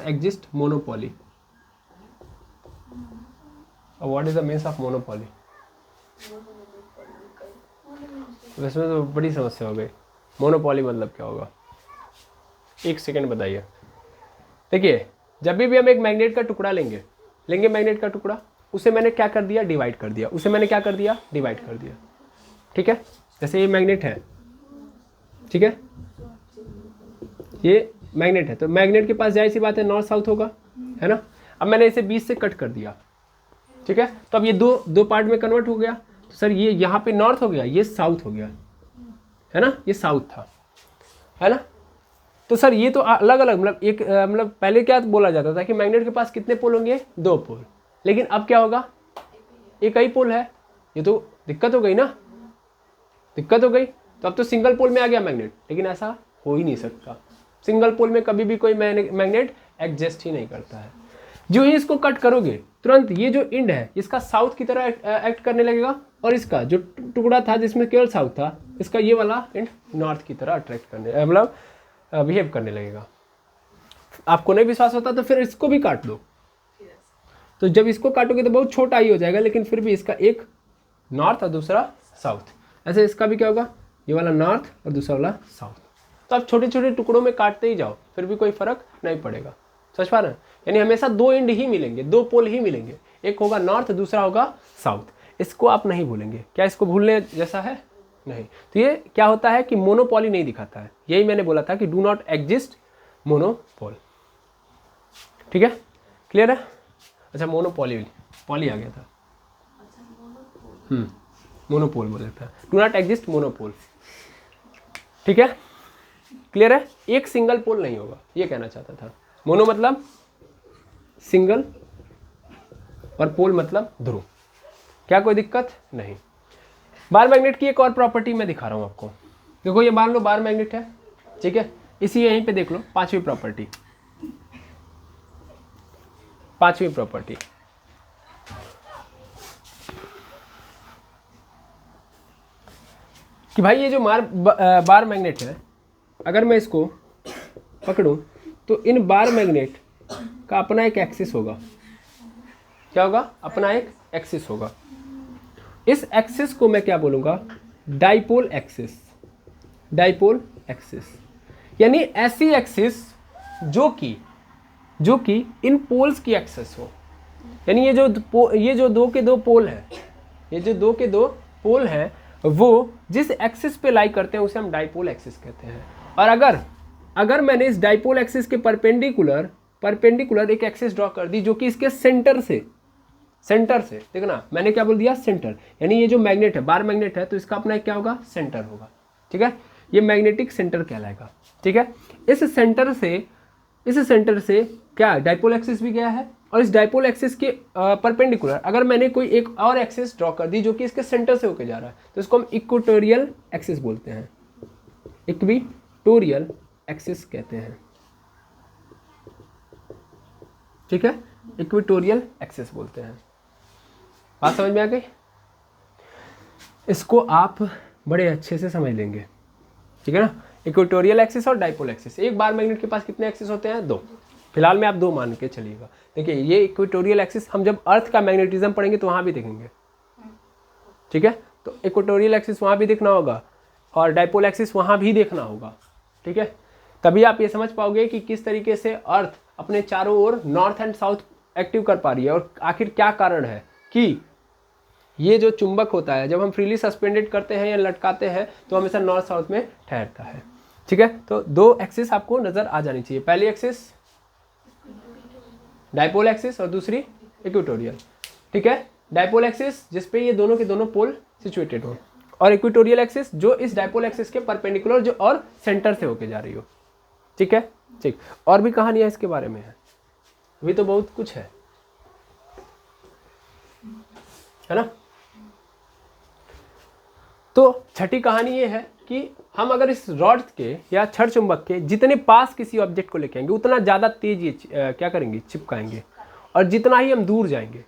exist monopoly. What is the means of monopoly? वैसे तो बड़ी समस्या हो गई, मोनोपोली मतलब क्या होगा, एक सेकेंड बताइए। देखिए, जब भी हम एक मैग्नेट का टुकड़ा लेंगे मैग्नेट का टुकड़ा, उसे मैंने क्या कर दिया, डिवाइड कर दिया, डिवाइड कर दिया, ठीक है। जैसे ये मैग्नेट है, ठीक है, ये मैग्नेट है, तो मैग्नेट के पास जाहिर सी बात है नॉर्थ साउथ होगा, है ना। अब मैंने इसे बीच से कट कर दिया, ठीक है, तो अब ये दो पार्ट में कन्वर्ट हो गया। तो सर ये यहाँ पे नॉर्थ हो गया, ये साउथ हो गया, है ना, ये साउथ था, है ना। तो सर ये तो अलग अलग, मतलब एक मतलब पहले क्या बोला जाता था कि मैग्नेट के पास कितने पोल होंगे, दो पोल, लेकिन अब क्या होगा, एक ही पोल है। ये तो दिक्कत हो गई ना, तो अब तो सिंगल पोल में आ गया मैग्नेट, लेकिन ऐसा हो ही नहीं सकता। सिंगल पोल में कभी भी कोई मैग्नेट एग्जिस्ट ही नहीं करता है। जो ही इसको कट करोगे, तुरंत ये जो इंड है इसका साउथ की तरह एक्ट करने लगेगा, और इसका जो टुकड़ा था जिसमें केवल साउथ था, इसका ये वाला इंड नॉर्थ की तरह अट्रैक्ट करने मतलब बिहेव करने लगेगा। आपको नहीं विश्वास होता तो फिर इसको भी काट दो। तो तो जब इसको काटोगे तो बहुत छोटा ही हो जाएगा, लेकिन फिर भी इसका एक नॉर्थ और दूसरा साउथ। ऐसे इसका भी क्या होगा, ये वाला नॉर्थ और दूसरा वाला साउथ। तो आप छोटे छोटे टुकड़ों में काटते ही जाओ, फिर भी कोई फर्क नहीं पड़ेगा। समझ पा रहे हैं? यानी हमेशा दो एंड ही मिलेंगे, दो पोल ही मिलेंगे, एक होगा नॉर्थ दूसरा होगा साउथ। इसको आप नहीं भूलेंगे। क्या इसको भूलने जैसा है? नहीं। तो ये क्या होता है कि मोनोपोली नहीं दिखाता है। यही मैंने बोला था कि डू नॉट एग्जिस्ट मोनोपोल। ठीक है, क्लियर है? अच्छा, मोनोपोली पॉली आ गया था, मोनोपोल बोले था, डू नॉट एग्जिस्ट मोनोपोल। ठीक है, क्लियर है? एक सिंगल पोल नहीं होगा, ये कहना चाहता था। मोनो मतलब सिंगल और पोल मतलब ध्रुव। क्या कोई दिक्कत नहीं? बार मैग्नेट की एक और प्रॉपर्टी मैं दिखा रहा हूं आपको। देखो ये मान लो बार मैग्नेट है, ठीक है, इसी यहीं पे देख लो पांचवी प्रॉपर्टी। पांचवी प्रॉपर्टी, कि भाई ये जो बार मैग्नेट है, अगर मैं इसको पकड़ूं तो इन बार मैग्नेट का अपना एक एक्सिस होगा। क्या होगा? अपना एक एक्सिस होगा। इस एक्सिस को मैं क्या बोलूंगा? Dipole axis. डाइपोल एक्सिस यानी ऐसी एक्सिस जो कि इन पोल्स की एक्सिस हो। यानी ये जो दो के दो पोल है, ये जो दो के दो पोल हैं, वो जिस एक्सिस पे लाई करते हैं उसे हम डाइपोल एक्सिस कहते हैं। और अगर मैंने इस डाइपोल एक्सिस के परपेंडिकुलर एक एक्सिस ड्रॉ कर दी जो कि इसके सेंटर से देखना मैंने क्या बोल दिया? सेंटर। यानी ये जो मैग्नेट है, बार मैग्नेट है, तो इसका अपना क्या होगा? सेंटर होगा। ठीक है, ये मैग्नेटिक सेंटर कहलाएगा। ठीक है, इस सेंटर से क्या डाइपोल एक्सिस भी गया है, और इस डाइपोल एक्सिस के परपेंडिकुलर अगर मैंने कोई एक और एक्सिस ड्रॉ कर दी जो कि इसके सेंटर से होकर जा रहा है, तो इसको हम इक्वेटोरियल एक्सिस बोलते हैं। इक्वेटोरियल एक्सिस कहते हैं। ठीक है, इक्वेटोरियल एक्सिस बोलते हैं। बात समझ में आ गई? इसको आप बड़े अच्छे से समझ लेंगे। ठीक है ना? इक्वेटोरियल एक्सिस और डाइपोल एक्सिस। एक बार मैग्नेट के पास कितने एक्सिस होते हैं? दो। फिलहाल में आप दो मान के चलिएगा। देखिए ये इक्वेटोरियल एक्सिस हम जब अर्थ का मैग्नेटिज्म पढ़ेंगे तो वहां भी देखेंगे। ठीक है, तो इक्वेटोरियल एक्सिस वहां भी देखना होगा और डाइपोल एक्सिस वहां भी देखना होगा। ठीक है, तभी आप ये समझ पाओगे कि किस तरीके से अर्थ अपने चारों ओर नॉर्थ एंड साउथ एक्टिव कर पा रही है, और आखिर क्या कारण है कि ये जो चुंबक होता है जब हम फ्रीली सस्पेंडेड करते हैं या लटकाते हैं तो हमेशा नॉर्थ साउथ में ठहरता है। ठीक है, तो दो एक्सिस आपको नजर आ जानी चाहिए। पहली एक्सिस डाइपोल एक्सिस और दूसरी इक्वेटोरियल। ठीक है, डाइपोल एक्सिस जिसपे ये दोनों के दोनों पोल सिचुएटेड हो, और इक्वेटोरियल एक्सिस जो इस डाइपोल एक्सिस के परपेंडिकुलर जो और सेंटर से होके जा रही हो। ठीक है, ठीक। और भी कहानियां इसके बारे में है, अभी तो बहुत कुछ है ना? तो छठी कहानी ये है कि हम अगर इस रॉड के या छड़ चुंबक के जितने पास किसी ऑब्जेक्ट को लेके आएंगे उतना ज़्यादा तेज ये क्या करेंगे? चिपकाएंगे। और जितना ही हम दूर जाएंगे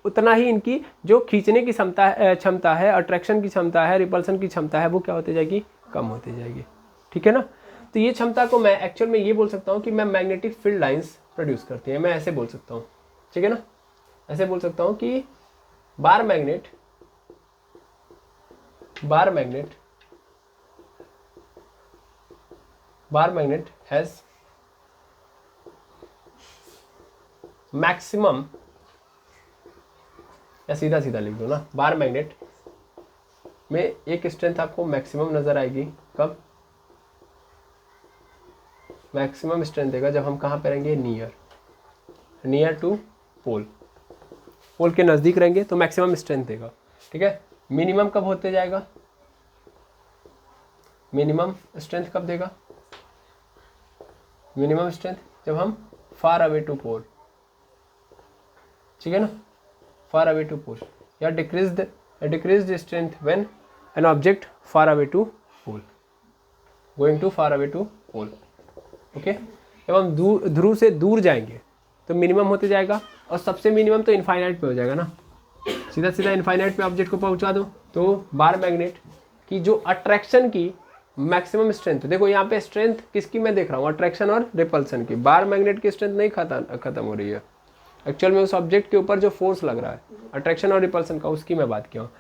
उतना ही इनकी जो खींचने की क्षमता है, अट्रैक्शन की क्षमता है, रिपल्सन की क्षमता है, वो क्या होती जाएगी? कम होती जाएगी। ठीक है ना? तो ये क्षमता को मैं एक्चुअल में ये बोल सकता हूँ कि मैं मैग्नेटिक फील्ड लाइंस प्रोड्यूस करती है। मैं ऐसे बोल सकता हूँ। ठीक है ना? ऐसे बोल सकता हूँ कि बार मैग्नेट हैज मैक्सिमम, या सीधा लिख दो ना, बार मैग्नेट में एक स्ट्रेंथ आपको मैक्सिमम नजर आएगी। कब मैक्सिमम स्ट्रेंथ देगा? जब हम कहाँ पे रहेंगे? नियर टू पोल के नजदीक रहेंगे तो मैक्सिमम स्ट्रेंथ देगा। ठीक है, मिनिमम कब होते जाएगा? मिनिमम स्ट्रेंथ कब देगा? मिनिमम स्ट्रेंथ जब हम फार अवे टू पोल। ठीक है ना? फार अवे टू पोल, या decreased strength when an object far away to pole, going to far away to pole. Okay, जब हम ध्रुव से दूर जाएंगे तो मिनिमम होते जाएगा, और सबसे मिनिमम तो इनफाइनाइट पे हो जाएगा ना। सीधा इनफाइनाइट पे ऑब्जेक्ट को पहुंचा दो। तो बार मैग्नेट की जो अट्रैक्शन की मैक्सिमम स्ट्रेंथ, देखो यहाँ पे स्ट्रेंथ किसकी मैं देख रहा हूँ? अट्रैक्शन और रिपल्सन की। बार मैग्नेट की स्ट्रेंथ नहीं खत्म हो रही है, एक्चुअल में उस ऑब्जेक्ट के ऊपर जो फोर्स लग रहा है अट्रैक्शन और रिपल्सन का, उसकी मैं बात किया हूँ।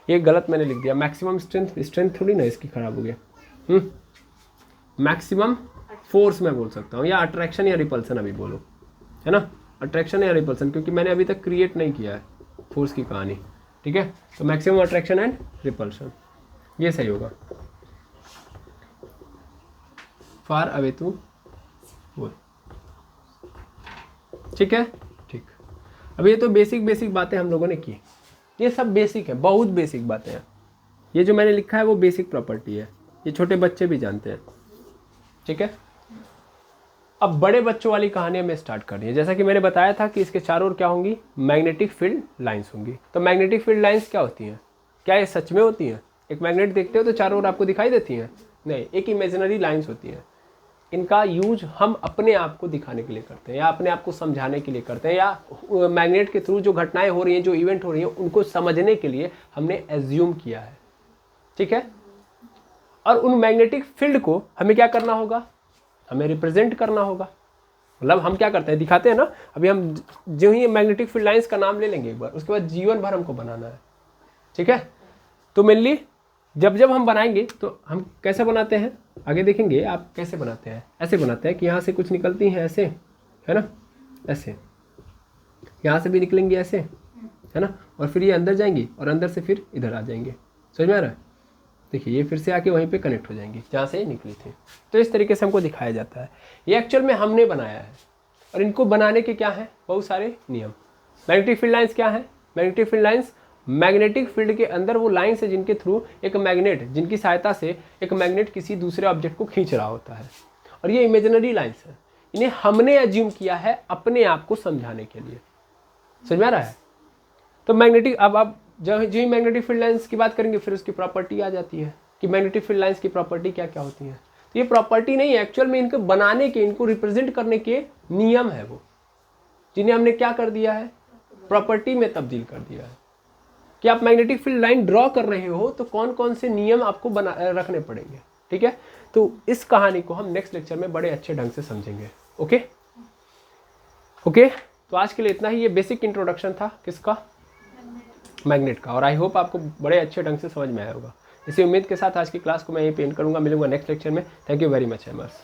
ये गलत मैंने लिख दिया, मैक्सिमम स्ट्रेंथ थोड़ी ना इसकी खराब हो गया। मैक्सिमम फोर्स मैं बोल सकता हूँ, या अट्रैक्शन या रिपल्सन अभी बोलो, है ना, अट्रैक्शन या रिपल्सन, क्योंकि मैंने अभी तक क्रिएट नहीं किया है फोर्स की कहानी, ठीक है। तो मैक्सिमम अट्रैक्शन एंड रिपल्शन, ये सही होगा। फार अवे टू बोल, ठीक है, ठीक। अब ये तो बेसिक बातें हम लोगों ने की, ये सब बेसिक है, बहुत बेसिक बातें हैं। ये जो मैंने लिखा है वो बेसिक प्रॉपर्टी है, ये छोटे बच्चे भी जानते हैं, ठीक है। अब बड़े बच्चों वाली कहानी हमें स्टार्ट करनी है। जैसा कि मैंने बताया था कि इसके चारों ओर क्या होंगी, मैग्नेटिक फील्ड लाइंस होंगी। तो मैग्नेटिक फील्ड लाइंस क्या होती हैं, क्या ये सच में होती हैं? एक मैग्नेट देखते हो तो चारों ओर आपको दिखाई देती हैं? नहीं, एक इमेजिनरी लाइंस होती हैं। इनका यूज हम अपने आप को दिखाने के लिए करते हैं, या अपने आप को समझाने के लिए करते हैं, या मैग्नेट के थ्रू जो घटनाएं हो रही हैं, जो इवेंट हो रही हैं, उनको समझने के लिए हमने एज्यूम किया है, ठीक है। और उन मैग्नेटिक फील्ड को हमें क्या करना होगा, हमें रिप्रेजेंट करना होगा। मतलब हम क्या करते हैं, दिखाते हैं ना। अभी हम जो ही मैग्नेटिक फील्ड लाइंस का नाम ले लेंगे एक बार, उसके बाद जीवन भर हमको बनाना है, ठीक है। तो मेनली जब हम बनाएंगे तो हम कैसे बनाते हैं, आगे देखेंगे आप कैसे बनाते हैं। ऐसे बनाते हैं कि यहाँ से कुछ निकलती हैं ऐसे, है ना, ऐसे, यहाँ से भी निकलेंगे ऐसे, है ना, और फिर ये अंदर जाएंगी और अंदर से फिर इधर आ जाएंगे। समझ में आ रहा है? देखिए ये फिर से आके वहीं पे कनेक्ट हो जाएंगी जहाँ से निकली थी। तो इस तरीके से हमको दिखाया जाता है। ये एक्चुअल में हमने बनाया है, और इनको बनाने के क्या है, बहुत सारे नियम। मैग्नेटिक फील्ड लाइंस क्या है, magnetic field lines magnetic field के अंदर वो लाइंस है जिनके थ्रू एक मैग्नेट, जिनकी सहायता से एक मैग्नेट किसी दूसरे ऑब्जेक्ट को खींच रहा होता है। और ये इमेजिनरी लाइंस है, इन्हें हमने एज्यूम किया है अपने आप को समझाने के लिए। समझ में आ रहा है? तो मैग्नेटिक, अब आप जो ही मैग्नेटिक फील्ड लाइंस की बात करेंगे फिर उसकी प्रॉपर्टी आ जाती है कि मैग्नेटिक फील्ड लाइंस की प्रॉपर्टी क्या क्या होती है। तो ये प्रॉपर्टी नहीं है, एक्चुअल में इनको बनाने के, इनको रिप्रेजेंट करने के नियम है वो, जिन्हें हमने क्या कर दिया है, प्रॉपर्टी में तब्दील कर दिया है। कि आप मैग्नेटिक फील्ड लाइन ड्रॉ कर रहे हो तो कौन कौन से नियम आपको बना रखने पड़ेंगे, ठीक है। तो इस कहानी को हम नेक्स्ट लेक्चर में बड़े अच्छे ढंग से समझेंगे। ओके ओके, तो आज के लिए इतना ही। ये बेसिक इंट्रोडक्शन था किसका, मैग्नेट का, और आई होप आपको बड़े अच्छे ढंग से समझ में आया होगा। इसी उम्मीद के साथ आज की क्लास को मैं यहीं पे एंड करूंगा। मिलूंगा नेक्स्ट लेक्चर में। Thank you very much hammers.